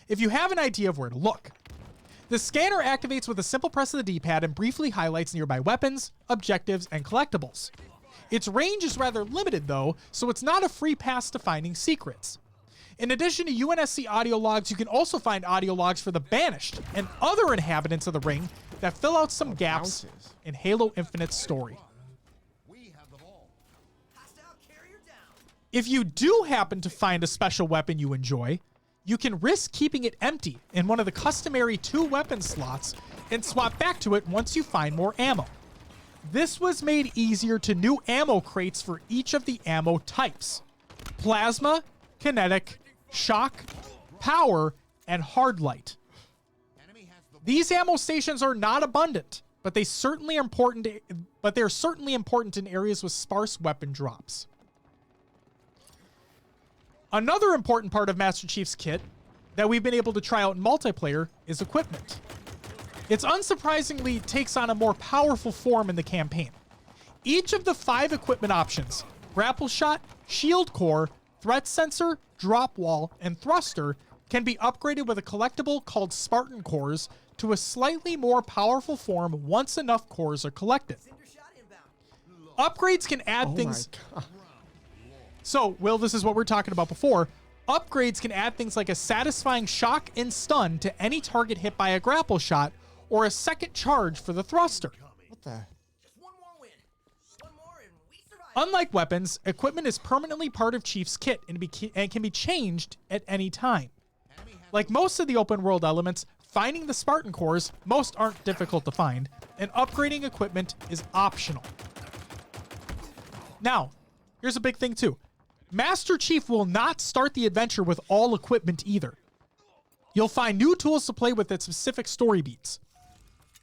if you have an idea of where to look. The scanner activates with a simple press of the D-pad and briefly highlights nearby weapons, objectives, and collectibles. Its range is rather limited though, so it's not a free pass to finding secrets. In addition to UNSC audio logs, you can also find audio logs for the banished and other inhabitants of the ring that fill out some gaps in Halo Infinite's story. If you do happen to find a special weapon you enjoy, you can risk keeping it empty in one of the customary 2 weapon slots and swap back to it once you find more ammo. This was made easier to new ammo crates for each of the ammo types: plasma, kinetic, shock, power, and hard light. These ammo stations are not abundant, but they're certainly important in areas with sparse weapon drops. Another important part of Master Chief's kit that we've been able to try out in multiplayer is equipment. It unsurprisingly takes on a more powerful form in the campaign. Each of the 5 equipment options, grapple shot, shield core, threat sensor, drop wall, and thruster, can be upgraded with a collectible called Spartan cores to a slightly more powerful form once enough cores are collected. Upgrades can add things. So, Will, this is what we were talking about before. Upgrades can add things like a satisfying shock and stun to any target hit by a grapple shot, or a second charge for the thruster. What the? Unlike weapons, equipment is permanently part of Chief's kit and can be changed at any time. Like most of the open world elements, finding the Spartan cores, most aren't difficult to find, and upgrading equipment is optional. Now, here's a big thing too. Master Chief will not start the adventure with all equipment either. You'll find new tools to play with at specific story beats.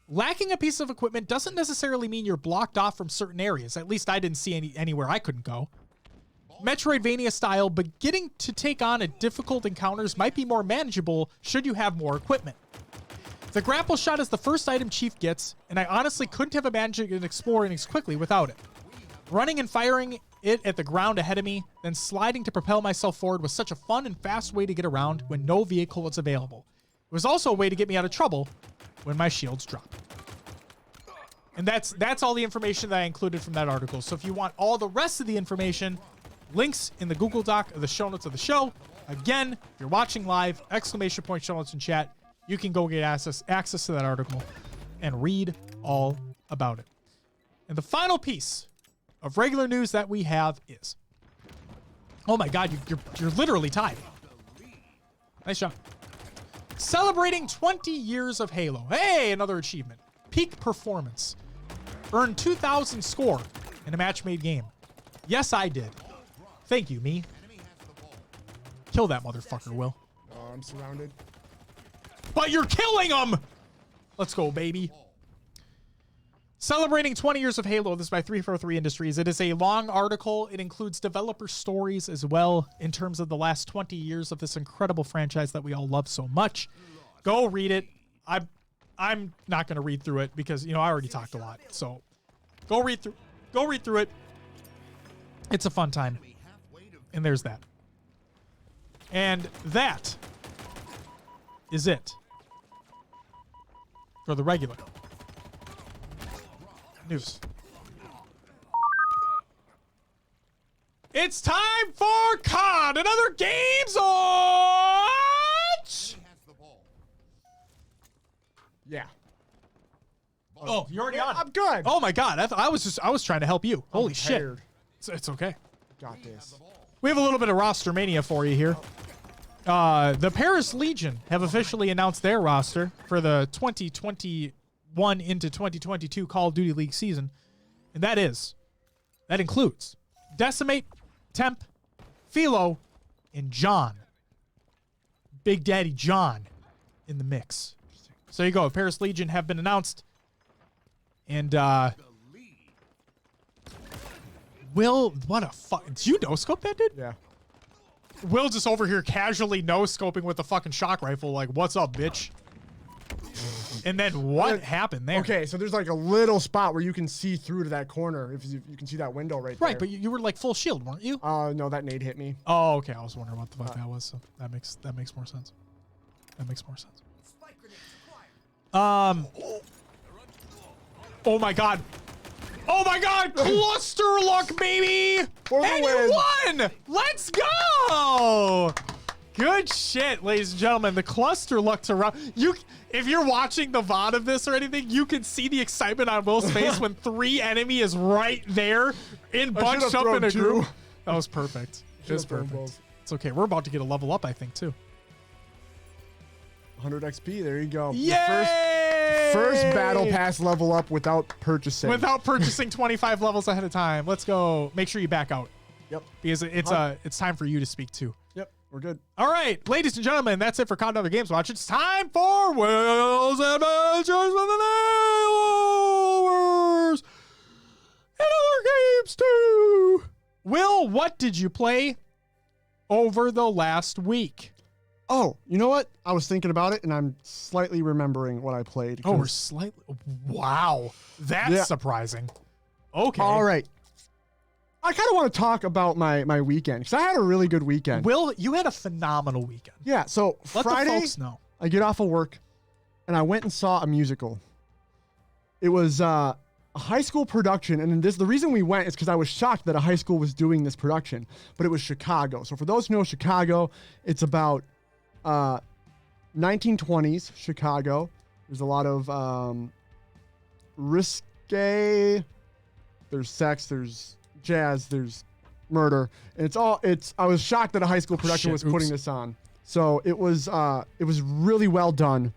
Lacking a piece of equipment doesn't necessarily mean you're blocked off from certain areas. At least I didn't see anywhere I couldn't go. Metroidvania style, but getting to take on a difficult encounters might be more manageable should you have more equipment. The grapple shot is the first item Chief gets, and I honestly couldn't have imagined exploring as quickly without it. Running and firing it at the ground ahead of me, then sliding to propel myself forward was such a fun and fast way to get around when no vehicle was available. It was also a way to get me out of trouble when my shields dropped. And that's all the information that I included from that article. So if you want all the rest of the information, links in the Google Doc or the show notes of the show. Again, if you're watching live, exclamation point show notes in chat, you can go get access to that article and read all about it. And the final piece of regular news that we have is, oh my God, you're literally tied. Nice job. Celebrating 20 years of Halo. Hey, another achievement. Peak performance. Earned 2,000 score in a match-made game. Yes, I did. Thank you, me. Kill that motherfucker, Will. Oh, I'm surrounded. But you're killing him! Let's go, baby. Celebrating 20 years of Halo. This is by 343 Industries. It is a long article. It includes developer stories as well in terms of the last 20 years of this incredible franchise that we all love so much. Go read it. I'm not going to read through it because, I already talked a lot. So go read through it. It's a fun time. And there's that. And that is it for the regular news. It's time for COD and other games on. Yeah. Oh, you're already on. I'm good. Oh my God, I was trying to help you. Holy shit. Tired. It's okay. Got this. We have a little bit of Rostermania for you here. The Paris Legion have officially announced their roster for the 2021 into 2022 Call of Duty League season. And that includes Decimate, Temp, Philo, and John. Big Daddy John in the mix. So there you go. Paris Legion have been announced. And, Will, what a fuck. Did you no-scope that, dude? Yeah. Will just over here casually no-scoping with the fucking shock rifle, like, what's up, bitch? And then what happened there? Okay, so there's like a little spot where you can see through to that corner. If you can see that window right there. Right, but you were like full shield, weren't you? No, that nade hit me. Oh, okay. I was wondering what the fuck that was. So that makes more sense. That makes more sense. Oh my God. Oh my God, cluster luck, baby! For the And win. you won! Let's go! Good shit, ladies and gentlemen. The cluster luck to run. If you're watching the VOD of this or anything, you can see the excitement on Will's face when 3 enemy is right there in bunched up in a group. That was perfect. It was perfect. It's okay. We're about to get a level up, I think, too. 100 XP. There you go. Yay! First battle pass level up without purchasing. Without purchasing 25 levels ahead of time. Let's go. Make sure you back out. Yep. Because it's time for you to speak too. Yep. We're good. All right, ladies and gentlemen, that's it for COD and Other Games Watch. It's time for Will's Adventures with the Nailers and Other Games too. Will, what did you play over the last week? Oh, you know what? I was thinking about it, and I'm slightly remembering what I played. Oh, we're slightly. Wow, that's surprising. Okay. All right. I kind of want to talk about my weekend because I had a really good weekend. Will, you had a phenomenal weekend. Yeah. So Let Friday, the folks know. I get off of work, and I went and saw a musical. It was a high school production, and the reason we went is because I was shocked that a high school was doing this production, but it was Chicago. So for those who know Chicago, it's about 1920s Chicago. There's a lot of risque. There's sex. There's jazz. There's murder, and I was shocked that a high school production was putting this on. So it was really well done,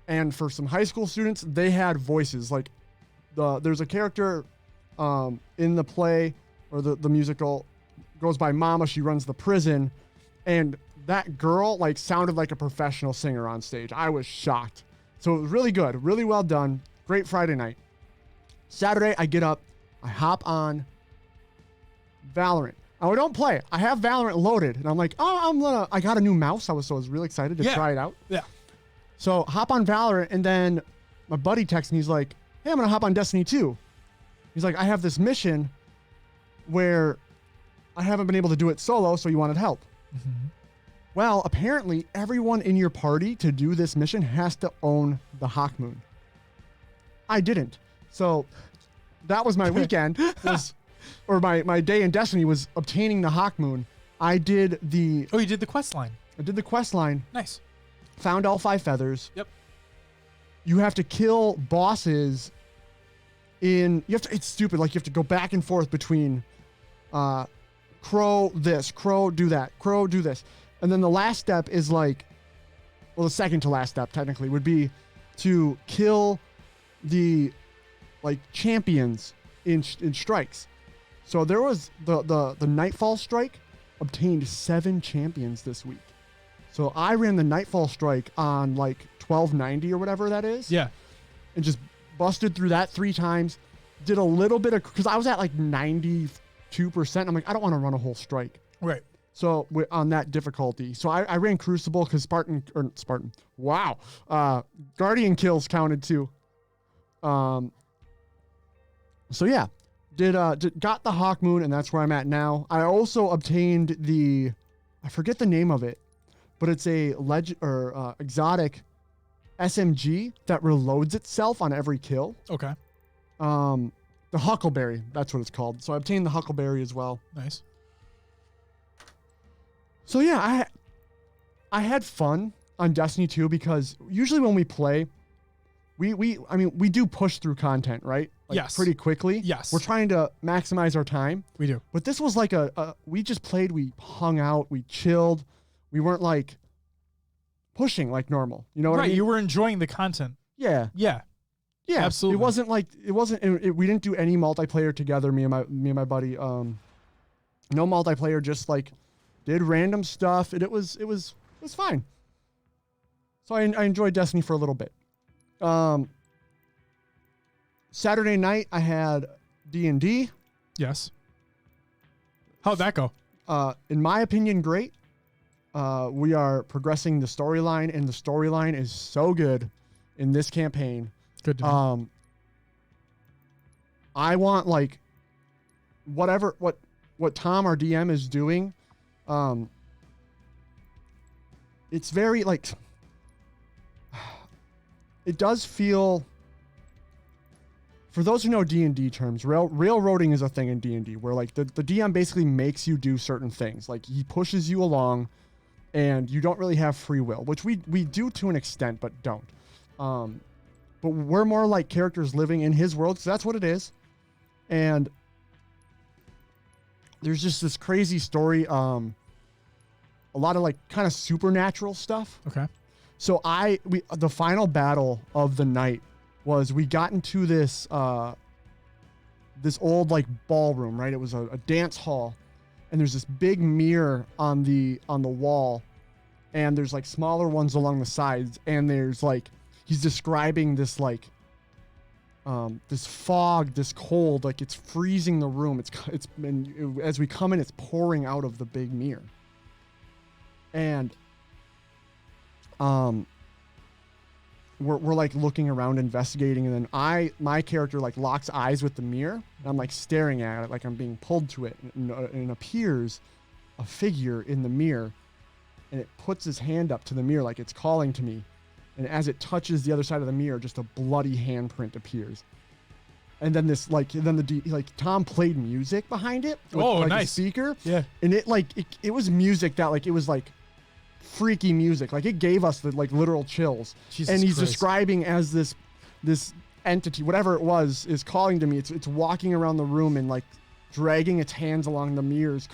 and for some high school students, they had voices. Like there's a character in the play or the musical goes by Mama. She runs the prison, and that girl like sounded like a professional singer on stage. I was shocked. So it was really good, really well done. Great Friday night. Saturday, I get up, I hop on Valorant. I don't play. I have Valorant loaded, and I'm like, I got a new mouse. I was really excited to try it out. Yeah. So hop on Valorant, and then my buddy texts me. He's like, hey, I'm gonna hop on Destiny 2. He's like, I have this mission where I haven't been able to do it solo, so you wanted help. Mm-hmm. Well, apparently everyone in your party to do this mission has to own the Hawk Moon. I didn't. So that was my weekend, or my day in Destiny was obtaining the Hawk Moon. I did the... Oh, you did the quest line. I did the quest line. Nice. Found all 5 feathers. Yep. You have to kill bosses it's stupid. Like you have to go back and forth between Crow this, Crow do that, Crow do this. And then the last step is like, well, the second to last step technically would be to kill the like champions in strikes. So there was the Nightfall strike obtained 7 champions this week. So I ran the Nightfall strike on like 1290 or whatever that is. Yeah. And just busted through that 3 times. Did a little bit of, because I was at like 92%. I'm like, I don't want to run a whole strike. Right. So on that difficulty. So I ran Crucible because Spartan. Wow. Guardian kills counted too. So yeah, got the Hawk Moon, and that's where I'm at now. I also obtained I forget the name of it, but it's a exotic SMG that reloads itself on every kill. Okay. The Huckleberry, that's what it's called. So I obtained the Huckleberry as well. Nice. So yeah, I had fun on Destiny 2 because usually when we play, we do push through content, right? Like yes. Pretty quickly. Yes. We're trying to maximize our time. We do. But this was like we just played, we hung out, we chilled. We weren't like pushing like normal. You know what I mean? You were enjoying the content. Yeah. Yeah. Yeah. Absolutely. We didn't do any multiplayer together, me and my buddy. No multiplayer, just like did random stuff. It was fine. So I enjoyed Destiny for a little bit. Saturday night I had D&D. Yes. How'd that go? In my opinion, great. We are progressing the storyline, and the storyline is so good in this campaign. Good to know. I want like what Tom, our DM, is doing. It's very like, it does feel, for those who know D&D terms, railroading is a thing in D&D where like the DM basically makes you do certain things. Like he pushes you along and you don't really have free will, which we do to an extent, but don't. But we're more like characters living in his world, so that's what it is. And there's just this crazy story, a lot of like kind of supernatural stuff. Okay. So the final battle of the night was we got into this old like ballroom, right? It was a dance hall, and there's this big mirror on the wall, and there's like smaller ones along the sides, and there's like he's describing this like this fog, this cold, like it's freezing the room. As we come in, it's pouring out of the big mirror, and we're like looking around, investigating, and then my character like locks eyes with the mirror, and I'm like staring at it like I'm being pulled to it, and it appears a figure in the mirror, and it puts his hand up to the mirror like it's calling to me, and as it touches the other side of the mirror, just a bloody handprint appears. and then this Tom played music behind it. With, Oh, like, a nice. speaker. Yeah. And it was music that it was like freaky music. Like it gave us the literal chills. Jesus and he's Christ. describing as this entity, whatever it was, is calling to me. It's walking around the room and like dragging its hands along the mirrors,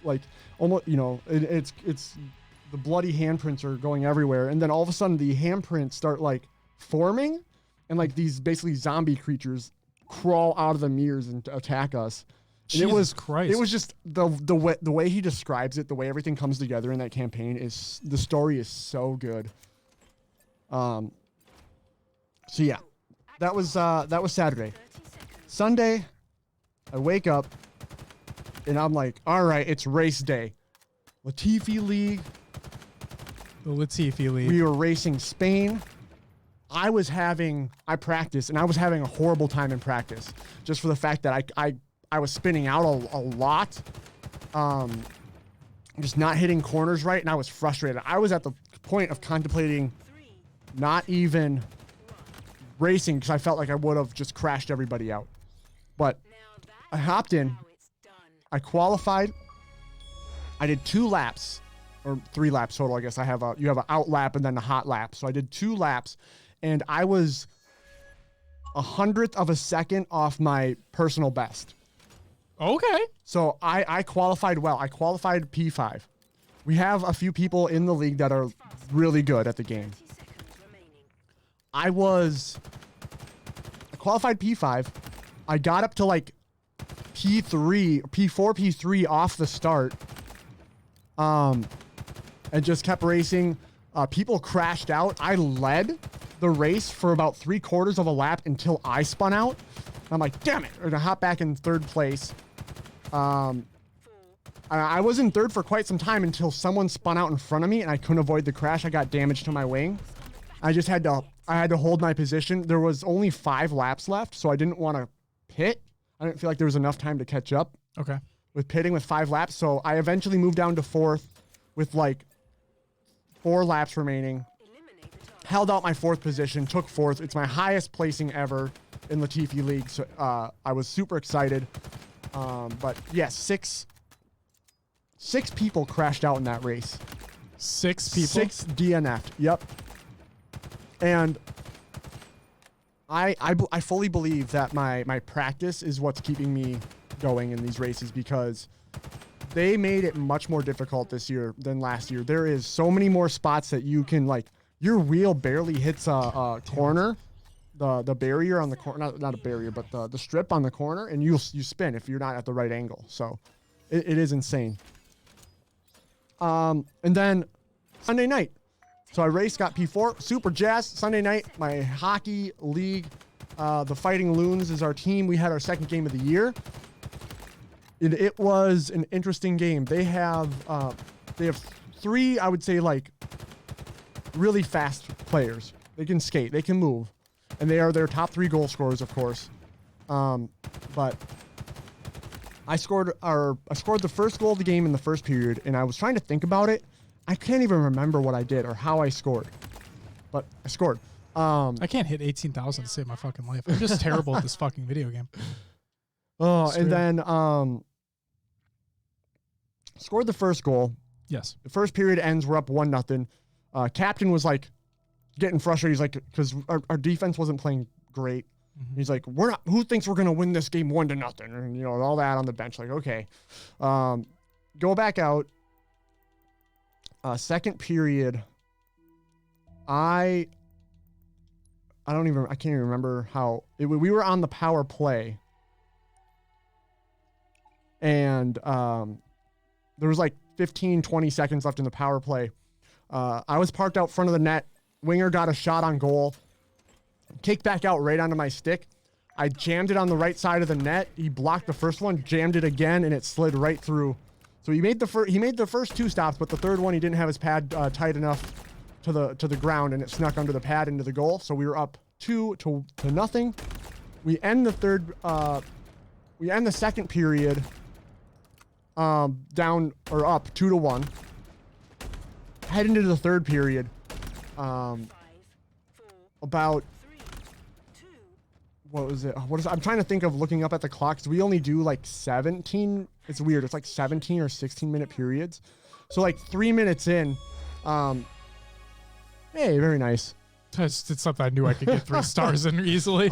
like almost, it's the bloody handprints are going everywhere. And then all of a sudden the handprints start like forming, and like these basically zombie creatures crawl out of the mirrors and attack us. And Jesus Christ. It was just the way he describes it, the way everything comes together in that campaign is, the story is so good. So yeah, that was Saturday. Sunday, I wake up and I'm like, all right, it's race day. Latifi League. The Latifi League. We were racing Spain. I practiced and I was having a horrible time in practice, just for the fact that I was spinning out a lot. Just not hitting corners right, and I was frustrated. I was at the point of contemplating not even racing because I felt like I would have just crashed everybody out. But I hopped in. I qualified. I did 2 laps, or 3 laps total, I guess. You have an out lap and then a hot lap. So I did 2 laps, and I was 100th of a second off my personal best. Okay. So I qualified well. I qualified P5. We have a few people in the league that are really good at the game. I qualified P5. I got up to like P4, P3 off the start. And just kept racing. People crashed out. I led the race for about 3/4 of a lap until I spun out. I'm like, damn it. And I hop back in 3rd place. I was in 3rd for quite some time until someone spun out in front of me and I couldn't avoid the crash. I got damage to my wing. I had to hold my position. There was only 5 laps left, so I didn't want to pit. I didn't feel like there was enough time to catch up. Okay. With pitting with 5 laps. So I eventually moved down to 4th with like 4 laps remaining. Held out my 4th position, took 4th. It's my highest placing ever in Latifi League. So I was super excited. But yes, 6 people crashed out in that race. 6 people? 6 DNF'd. Yep. And I fully believe that my practice is what's keeping me going in these races, because they made it much more difficult this year than last year. There is so many more spots that you can, like, your wheel barely hits a corner, the barrier on the corner, not a barrier, but the strip on the corner, and you spin if you're not at the right angle. So it is insane. And then Sunday night. So I raced, got P4, super jazzed. Sunday night, my hockey league, the Fighting Loons is our team. We had our 2nd game of the year. It was an interesting game. They have 3, I would say, like, really fast players. They can skate, they can move, and they are their top 3 goal scorers, of course. But I scored the first goal of the game in the first period, and I was trying to think about it. I can't even remember what I did or how I scored, but I scored. I can't hit 18,000 to save my fucking life. I'm just terrible at this fucking video game. Oh, and then scored the first goal. Yes. The first period ends. We're up 1-0. Captain was like getting frustrated. He's like, because our defense wasn't playing great. Mm-hmm. He's like, who thinks we're gonna win this game 1-0? And all that on the bench. Like, okay, go back out. Second period, I can't even remember how we were on the power play, and there was like 15-20 seconds left in the power play. I was parked out front of the net. Winger got a shot on goal, kicked back out right onto my stick. I jammed it on the right side of the net. He blocked the first one, jammed it again, and it slid right through. So he made the first 2 stops, but the third one he didn't have his pad tight enough to the ground, and it snuck under the pad into the goal. So we were up 2-0. We end the second period down or up 2-1. Head into the third period. About what was it? I'm trying to think of looking up at the clock, 'cause we only do like 17. It's weird. It's like 17 or 16-minute periods. So like 3 minutes in, hey, very nice. It's something I knew I could get 3 stars in easily.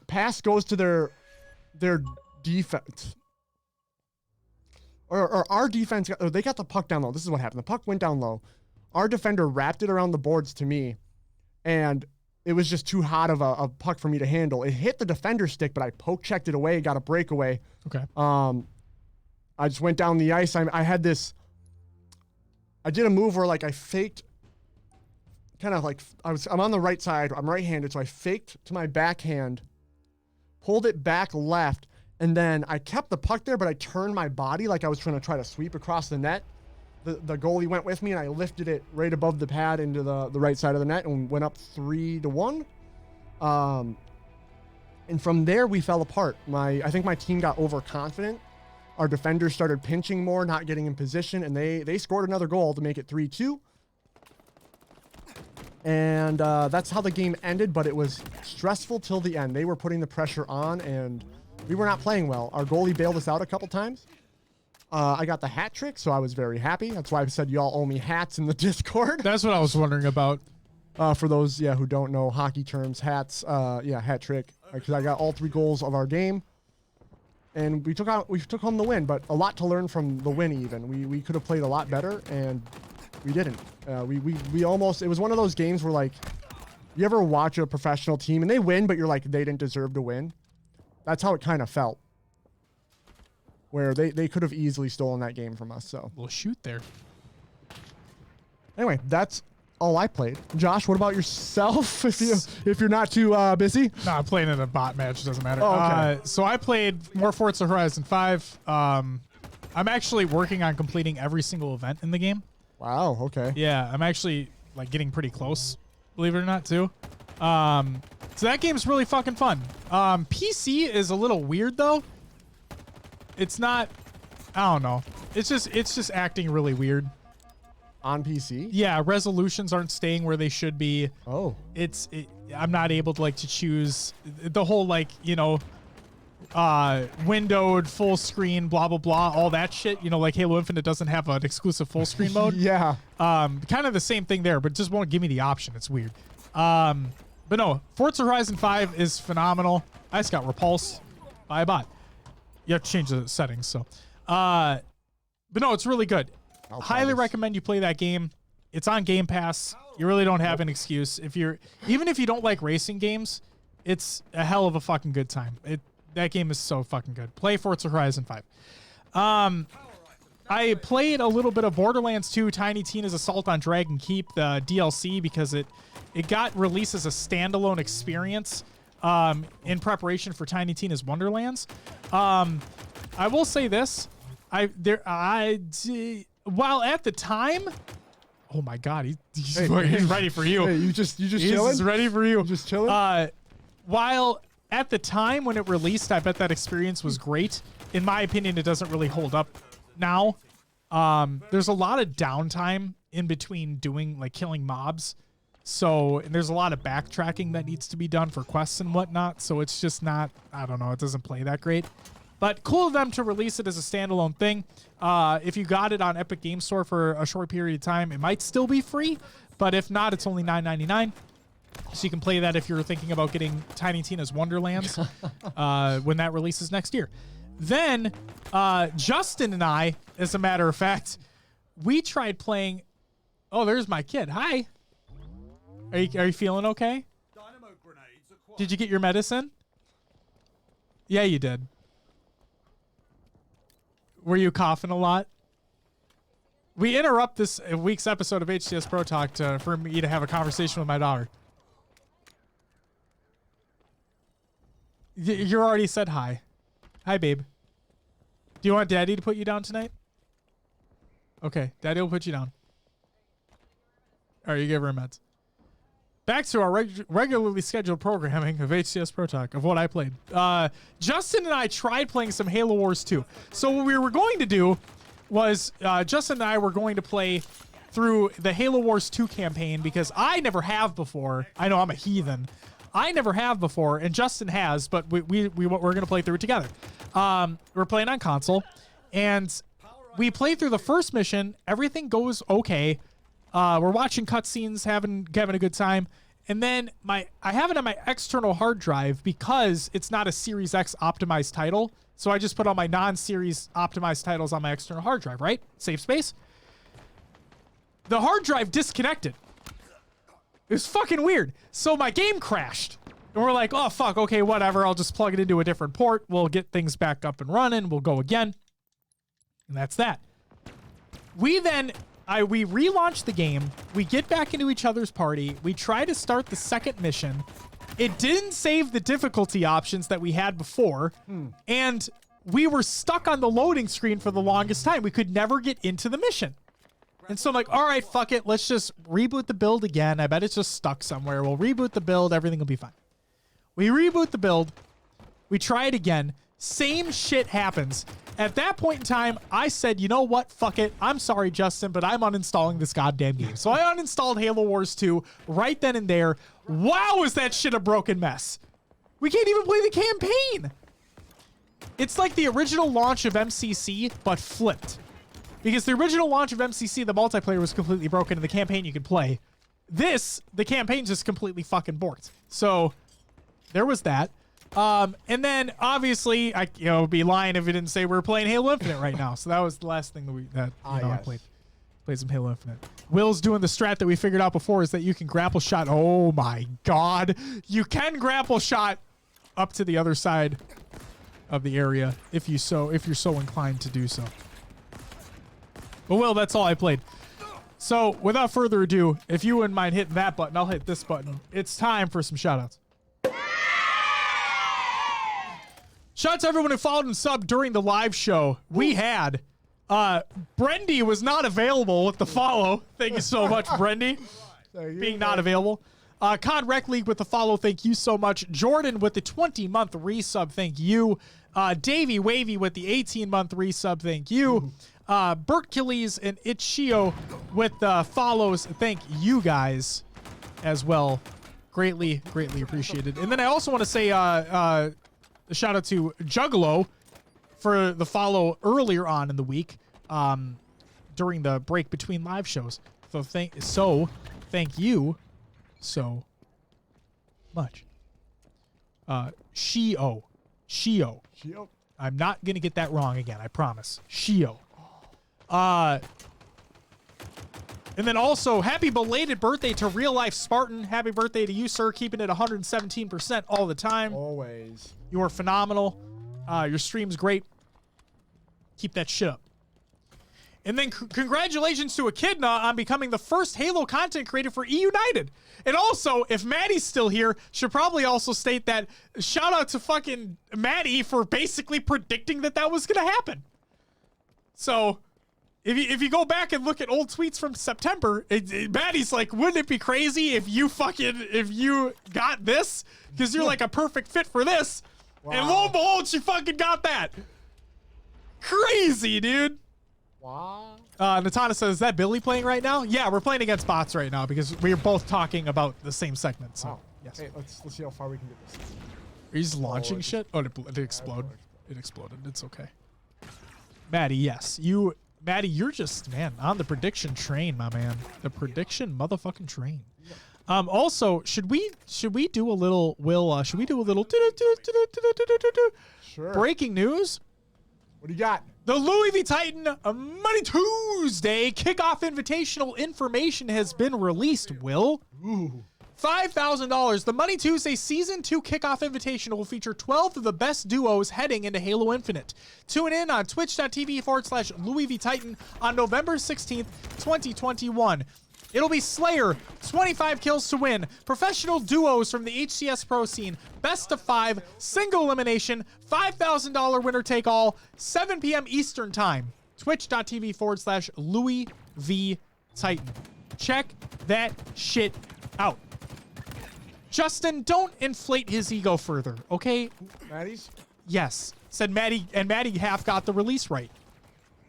Pass goes to their defense. Or our defense, they got the puck down low. This is what happened. The puck went down low. Our defender wrapped it around the boards to me, and it was just too hot of a puck for me to handle. It hit the defender stick, but I poke checked it away, got a breakaway. Okay. I just went down the ice. I had this. I did a move where like I faked, kind of like I'm on the right side. I'm right-handed, so I faked to my backhand, pulled it back left, and then I kept the puck there, but I turned my body like I was trying to sweep across the net. The goalie went with me, and I lifted it right above the pad into the right side of the net and went up 3-1. And from there, we fell apart. I think my team got overconfident. Our defenders started pinching more, not getting in position, and they scored another goal to make it 3-2. And that's how the game ended, but it was stressful till the end. They were putting the pressure on, and we were not playing well. Our goalie bailed us out a couple times. I got the hat trick, so I was very happy. That's why I said y'all owe me hats in the Discord. That's what I was wondering about. For those, who don't know hockey terms, hats, hat trick. Because I got all 3 goals of our game. And we took home the win, but a lot to learn from the win even. We could have played a lot better, and we didn't. We almost, it was one of those games where, like, you ever watch a professional team and they win, but you're like, they didn't deserve to win? That's how it kind of felt. Where they could have easily stolen that game from us. So We'll shoot there. anyway, that's all I played. Josh, what about yourself? If you're not too busy. No, I'm playing in a bot match. It doesn't matter. Oh, okay. So I played more Forza Horizon 5. I'm actually working on completing every single event in the game. Wow. Okay. Yeah, I'm actually like getting pretty close, believe it or not, too. So that game's really fucking fun. PC is a little weird though. It's not, I don't know. It's just acting really weird. On PC? Yeah, resolutions aren't staying where they should be. Oh. I'm not able to to choose the whole windowed full screen, blah, blah, blah, all that shit. Like Halo Infinite doesn't have an exclusive full screen mode. Yeah. Kind of the same thing there, but just won't give me the option. It's weird. But no, Forza Horizon 5 is phenomenal. I just got repulsed by a bot. You have to change the settings, so. But no, it's really good. Highly recommend you play that game. It's on Game Pass. You really don't have an excuse. Even if you don't like racing games, it's a hell of a fucking good time. That game is so fucking good. Play Forza Horizon 5. I played a little bit of Borderlands 2 Tiny Tina's Assault on Dragon Keep, the DLC, because it got released as a standalone experience in preparation for Tiny Tina's Wonderlands. I will say this. While at the time, oh my God, he's ready for you. Hey, you just He's chilling? ready for you. Just chilling? While at the time when it released, I bet that experience was great. In my opinion, it doesn't really hold up now. There's a lot of downtime in between killing mobs. And there's a lot of backtracking that needs to be done for quests and whatnot. So it's just not, I don't know, it doesn't play that great. But cool of them to release it as a standalone thing. If you got it on Epic Game Store for a short period of time, it might still be free. But if not, it's only $9.99. So you can play that if you're thinking about getting Tiny Tina's Wonderlands when that releases next year. Then Justin and I, as a matter of fact, we tried playing. Oh, there's my kid. Hi. Are you feeling okay? Did you get your medicine? Yeah, you did. Were you coughing a lot? We interrupt this week's episode of HCS Pro Talk for me to have a conversation with my daughter. You already said hi. Hi, babe. Do you want Daddy to put you down tonight? Okay, Daddy will put you down. All right, you give her a meds. Back to our regularly scheduled programming of HCS Pro Talk, of what I played. Justin and I tried playing some Halo Wars 2. So what we were going to do was Justin and I were going to play through the Halo Wars 2 campaign because I never have before. I know I'm a heathen. I never have before, and Justin has, but we're going to play through it together. We're playing on console, and we play through the first mission. Everything goes okay. We're watching cutscenes, having a good time. And then I have it on my external hard drive because it's not a Series X optimized title. So I just put all my non-series optimized titles on my external hard drive, right? Save space. The hard drive disconnected. It was fucking weird. So my game crashed. And we're like, oh, fuck, okay, whatever. I'll just plug it into a different port. We'll get things back up and running. We'll go again. And that's that. We relaunch the game. We get back into each other's party. We try to start the second mission. It didn't save the difficulty options that we had before. And we were stuck on the loading screen for the longest time. We could never get into the mission. And so I'm like, all right, fuck it. Let's just reboot the build again. I bet it's just stuck somewhere. We'll reboot the build. Everything will be fine. We reboot the build. We try it again. Same shit happens. At that point in time, I said, you know what? Fuck it. I'm sorry, Justin, but I'm uninstalling this goddamn game. So I uninstalled Halo Wars 2 right then and there. Wow, is that shit a broken mess. We can't even play the campaign. It's like the original launch of MCC, but flipped. Because the original launch of MCC, the multiplayer was completely broken and the campaign you could play. The campaign just completely fucking borked. So there was that. And then obviously I'd be lying if we didn't say we're playing Halo Infinite right now. So that was the last thing that I played some Halo Infinite. Will's doing the strat that we figured out before is that you can grapple shot. Oh my God. You can grapple shot up to the other side of the area if you're so inclined to do so. But Will, that's all I played. So without further ado, if you wouldn't mind hitting that button, I'll hit this button. It's time for some shoutouts. Shout out to everyone who followed and subbed during the live show. We had Brendy was not available with the follow. Thank you so much, Brendy, being not available. Con Rec League with the follow. Thank you so much. Jordan with the 20-month resub. Thank you. Davey Wavy with the 18-month resub. Thank you. Bert Killies and Ichio with the follows. Thank you guys as well. Greatly appreciated. And then I also want to say a shout out to Juggalo for the follow earlier on in the week during the break between live shows. So thank you so much. Shio. I'm not going to get that wrong again. I promise. Shio. And then also, happy belated birthday to Real Life Spartan. Happy birthday to you, sir. Keeping it 117% all the time. Always. You are phenomenal. Your stream's great. Keep that shit up. And then congratulations to Echidna on becoming the first Halo content creator for E-United. And also, if Maddie's still here, should probably also state that shout out to fucking Maddie for basically predicting that was going to happen. So if you go back and look at old tweets from September, Maddie's like, wouldn't it be crazy if you got this? Because you're like a perfect fit for this. Wow. And lo and behold, she fucking got that. Crazy, dude. Wow. Natana says, is that Billy playing right now? Yeah, we're playing against bots right now because we're both talking about the same segment. So, wow. Yes. Hey, let's see how far we can get this. Are you just launching shit? Oh, it exploded. It exploded. It's okay. Maddie, yes. Maddie, you're just, man, on the prediction train, my man. The prediction motherfucking train. Also, should we do a little, should we do a little Sure. breaking news? What do you got? The Louis V. Titan Money Tuesday kickoff invitational information has been released, Will. Ooh. $5,000. The Money Tuesday Season 2 Kickoff Invitational will feature 12 of the best duos heading into Halo Infinite. Tune in on twitch.tv/Louis V. Titan on November 16th, 2021. It'll be Slayer, 25 kills to win, professional duos from the HCS Pro scene, best of 5, single elimination, $5,000 winner take all, 7 p.m. Eastern time. Twitch.tv/Louis V. Titan. Check that shit out. Justin, don't inflate his ego further, okay? Maddie's? Yes. Said Maddie, and Maddie half got the release right.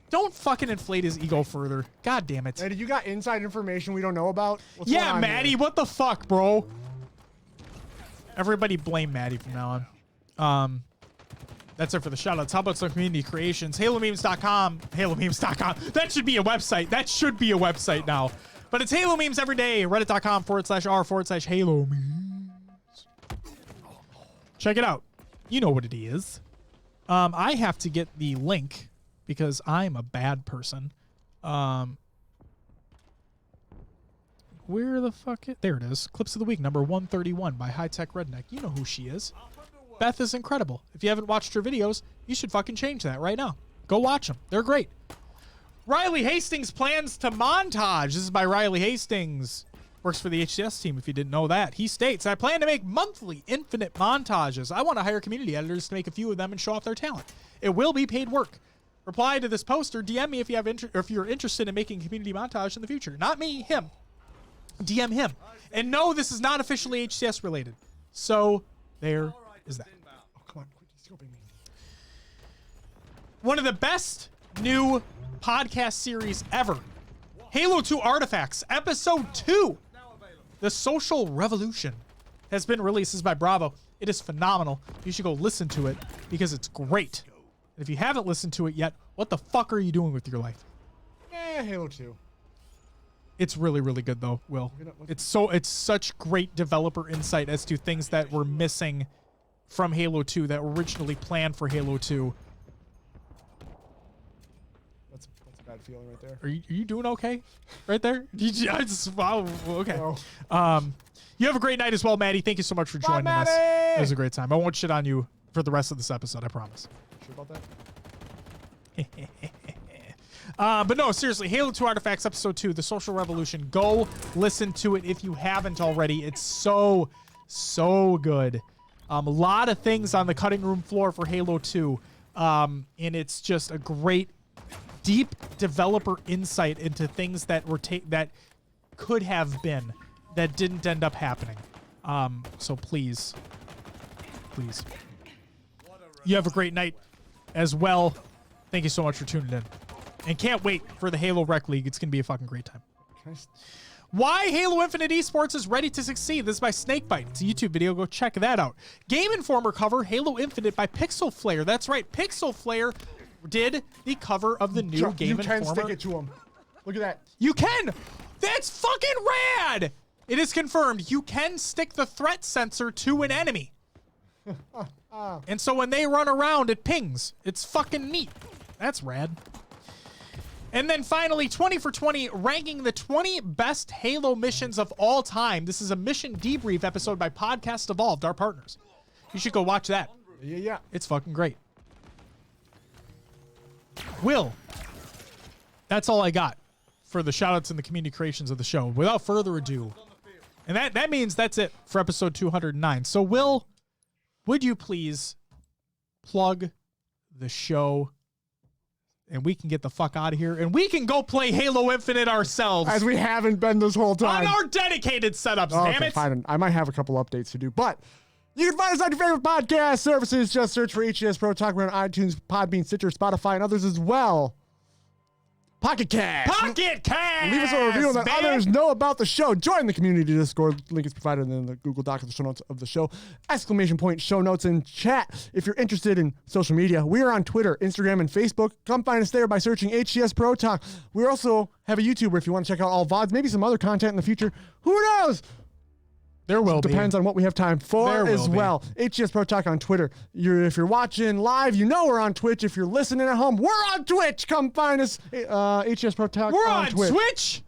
Don't fucking inflate his ego further. God damn it. Maddie, you got inside information we don't know about? What's Yeah, going on Maddie, here? what the fuck, bro? All Everybody blame Maddie from now on. That's it for the shoutouts. How about some community creations? HaloMemes.com. HaloMemes.com. That should be a website. That should be a website now. But it's Halo Memes every day. Reddit.com/r/Halo Memes. Check it out. You know what it is. I have to get the link because I'm a bad person. Where the fuck it? There it is. Clips of the Week, number 131 by High Tech Redneck. You know who she is. Beth is incredible. If you haven't watched her videos, you should fucking change that right now. Go watch them. They're great. Riley Hastings plans to montage. This is by Riley Hastings. Works for the HCS team if you didn't know that. He states, I plan to make monthly infinite montages. I want to hire community editors to make a few of them and show off their talent. It will be paid work. Reply to this post or DM me if you have if you're interested in making a community montage in the future. Not me, him. DM him. And no, this is not officially HCS related. So there is that. Oh, come on. Quit scoping me. One of the best new podcast series ever. Halo 2 Artifacts, Episode 2. The Social Revolution has been released. This is by Bravo. It is phenomenal. You should go listen to it because it's great. And if you haven't listened to it yet, what the fuck are you doing with your life? Halo 2. It's really, really good though, Will. It's such great developer insight as to things that were missing from Halo 2 that were originally planned for Halo 2. That's a bad feeling right there. Are you doing okay right there? Wow, okay. Oh. You have a great night as well, Maddie. Thank you so much for joining us. It was a great time. I won't shit on you for the rest of this episode, I promise. Sure about that? But no, seriously, Halo 2 Artifacts Episode 2, The Social Revolution. Go listen to it if you haven't already. It's so good. A lot of things on the cutting room floor for Halo 2. And it's just a great, deep developer insight into things that were that could have been, that didn't end up happening. So please. You have a great night as well. Thank you so much for tuning in. And can't wait for the Halo Rec League. It's going to be a fucking great time. Why Halo Infinite Esports is ready to succeed. This is by Snakebite. It's a YouTube video. Go check that out. Game Informer cover, Halo Infinite by Pixel Flare. That's right. Pixel Flare did the cover of the new Game Informer. You can stick it to him. Look at that. You can. That's fucking rad. It is confirmed. You can stick the threat sensor to an enemy. And so when they run around, it pings. It's fucking neat. That's rad. And then finally, 20 for 20, ranking the 20 best Halo missions of all time. This is a mission debrief episode by Podcast Evolved, our partners. You should go watch that. Yeah. It's fucking great. Will, that's all I got for the shoutouts and the community creations of the show. Without further ado, and that means that's it for episode 209. So, Will, would you please plug the show? And we can get the fuck out of here. And we can go play Halo Infinite ourselves. As we haven't been this whole time. On our dedicated setups, damn it. Fine. I might have a couple updates to do. But you can find us on your favorite podcast services. Just search for HCS Pro Talk. We're on iTunes, Podbean, Stitcher, Spotify, and others as well. Pocket Cast. Pocket Cast. Leave us a review and let others know about the show. Join the community Discord. Link is provided in the Google Doc of the show notes of the show. ! Show notes in chat. If you're interested in social media, we are on Twitter, Instagram, and Facebook. Come find us there by searching HCS Pro Talk. We also have a YouTuber if you want to check out all VODs, maybe some other content in the future. Who knows? There will Depends on what we have time for as well. HCS Pro Talk on Twitter. If you're watching live, you know we're on Twitch. If you're listening at home, we're on Twitch. Come find us. HCS Pro Talk We're on Twitch?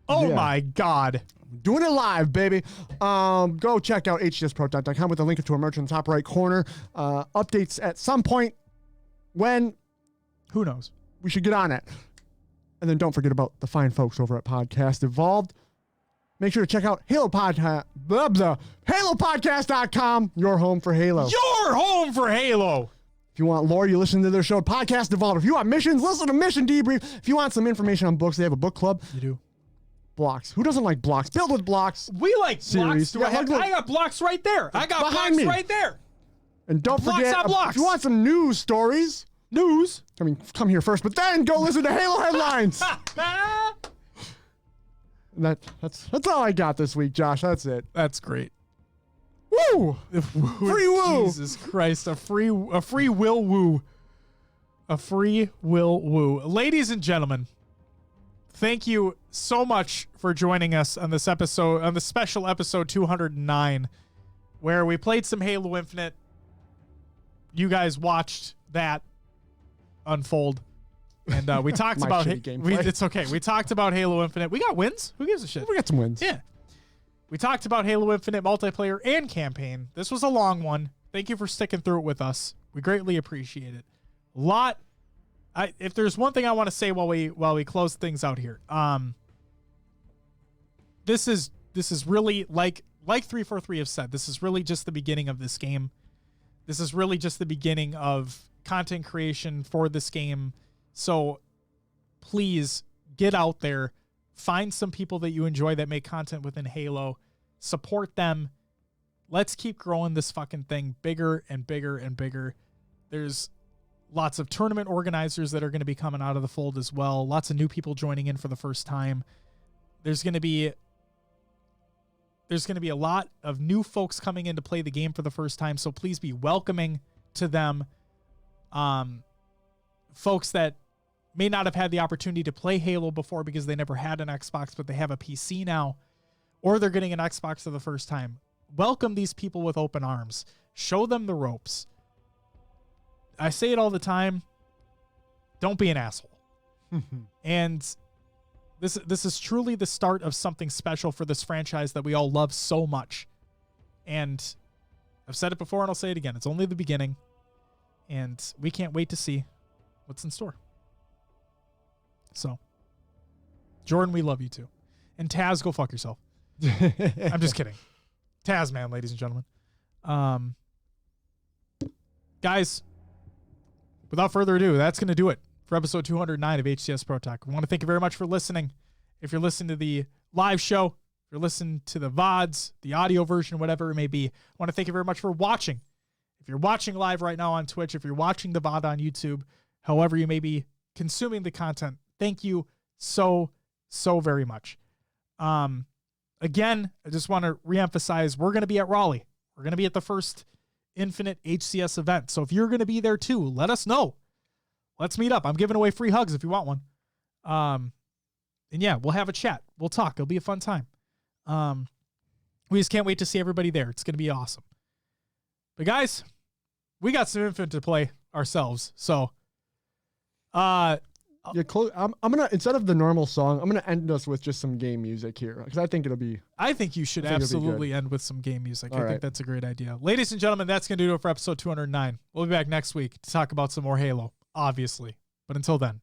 Oh my God. Doing it live, baby. Go check out hcsprotalk.com with a link to our merch in the top right corner. Updates at some point when, who knows? We should get on it. And then don't forget about the fine folks over at Podcast Evolved. Make sure to check out HaloPodcast.com, your home for Halo. Your home for Halo. If you want lore, you listen to their show, Podcast Evolved. If you want missions, listen to Mission Debrief. If you want some information on books, they have a book club. You do. Blocks. Who doesn't like blocks? Filled with blocks. We like series. Blocks. I got blocks right there. I got blocks right there. And don't forget, blocks. if you want some news stories, I mean, come here first, but then go listen to Halo Headlines. That's all I got this week, Josh. That's it. That's great. Woo! Free woo! Jesus Christ, a free will woo. A free will woo. Ladies and gentlemen, thank you so much for joining us on this episode, on the special episode 209, where we played some Halo Infinite. You guys watched that unfold. And we talked about it's okay. We talked about Halo Infinite. We got wins. Who gives a shit? We got some wins. Yeah. We talked about Halo Infinite multiplayer and campaign. This was a long one. Thank you for sticking through it with us. We greatly appreciate it. If there's one thing I want to say while we close things out here, this is really like 343 have said. This is really just the beginning of this game. This is really just the beginning of content creation for this game. So please get out there, find some people that you enjoy that make content within Halo, support them. Let's keep growing this fucking thing bigger and bigger and bigger. There's lots of tournament organizers that are going to be coming out of the fold as well. Lots of new people joining in for the first time. There's going to be a lot of new folks coming in to play the game for the first time. So please be welcoming to them. Folks that may not have had the opportunity to play Halo before because they never had an Xbox, but they have a PC now, or they're getting an Xbox for the first time. Welcome these people with open arms. Show them the ropes. I say it all the time. Don't be an asshole. And this is truly the start of something special for this franchise that we all love so much. And I've said it before and I'll say it again. It's only the beginning. And we can't wait to see what's in store. So, Jordan, we love you too. And Taz, go fuck yourself. I'm just kidding. Taz, man, ladies and gentlemen. Guys, without further ado, that's going to do it for episode 209 of HCS Pro Talk. We want to thank you very much for listening. If you're listening to the live show, if you're listening to the VODs, the audio version, whatever it may be, I want to thank you very much for watching. If you're watching live right now on Twitch, if you're watching the VOD on YouTube, however you may be consuming the content, thank you so very much. Again, I just want to reemphasize, we're going to be at Raleigh. We're going to be at the first Infinite HCS event. So if you're going to be there too, let us know. Let's meet up. I'm giving away free hugs if you want one. And yeah, we'll have a chat. We'll talk. It'll be a fun time. We just can't wait to see everybody there. It's going to be awesome. But guys, we got some Infinite to play ourselves. So, I'm gonna, instead of the normal song, I'm gonna end us with just some game music here because I think it'll be. I think you should absolutely end with some game music. I think that's a great idea. Ladies and gentlemen, that's gonna do it for episode 209. We'll be back next week to talk about some more Halo, obviously. But until then,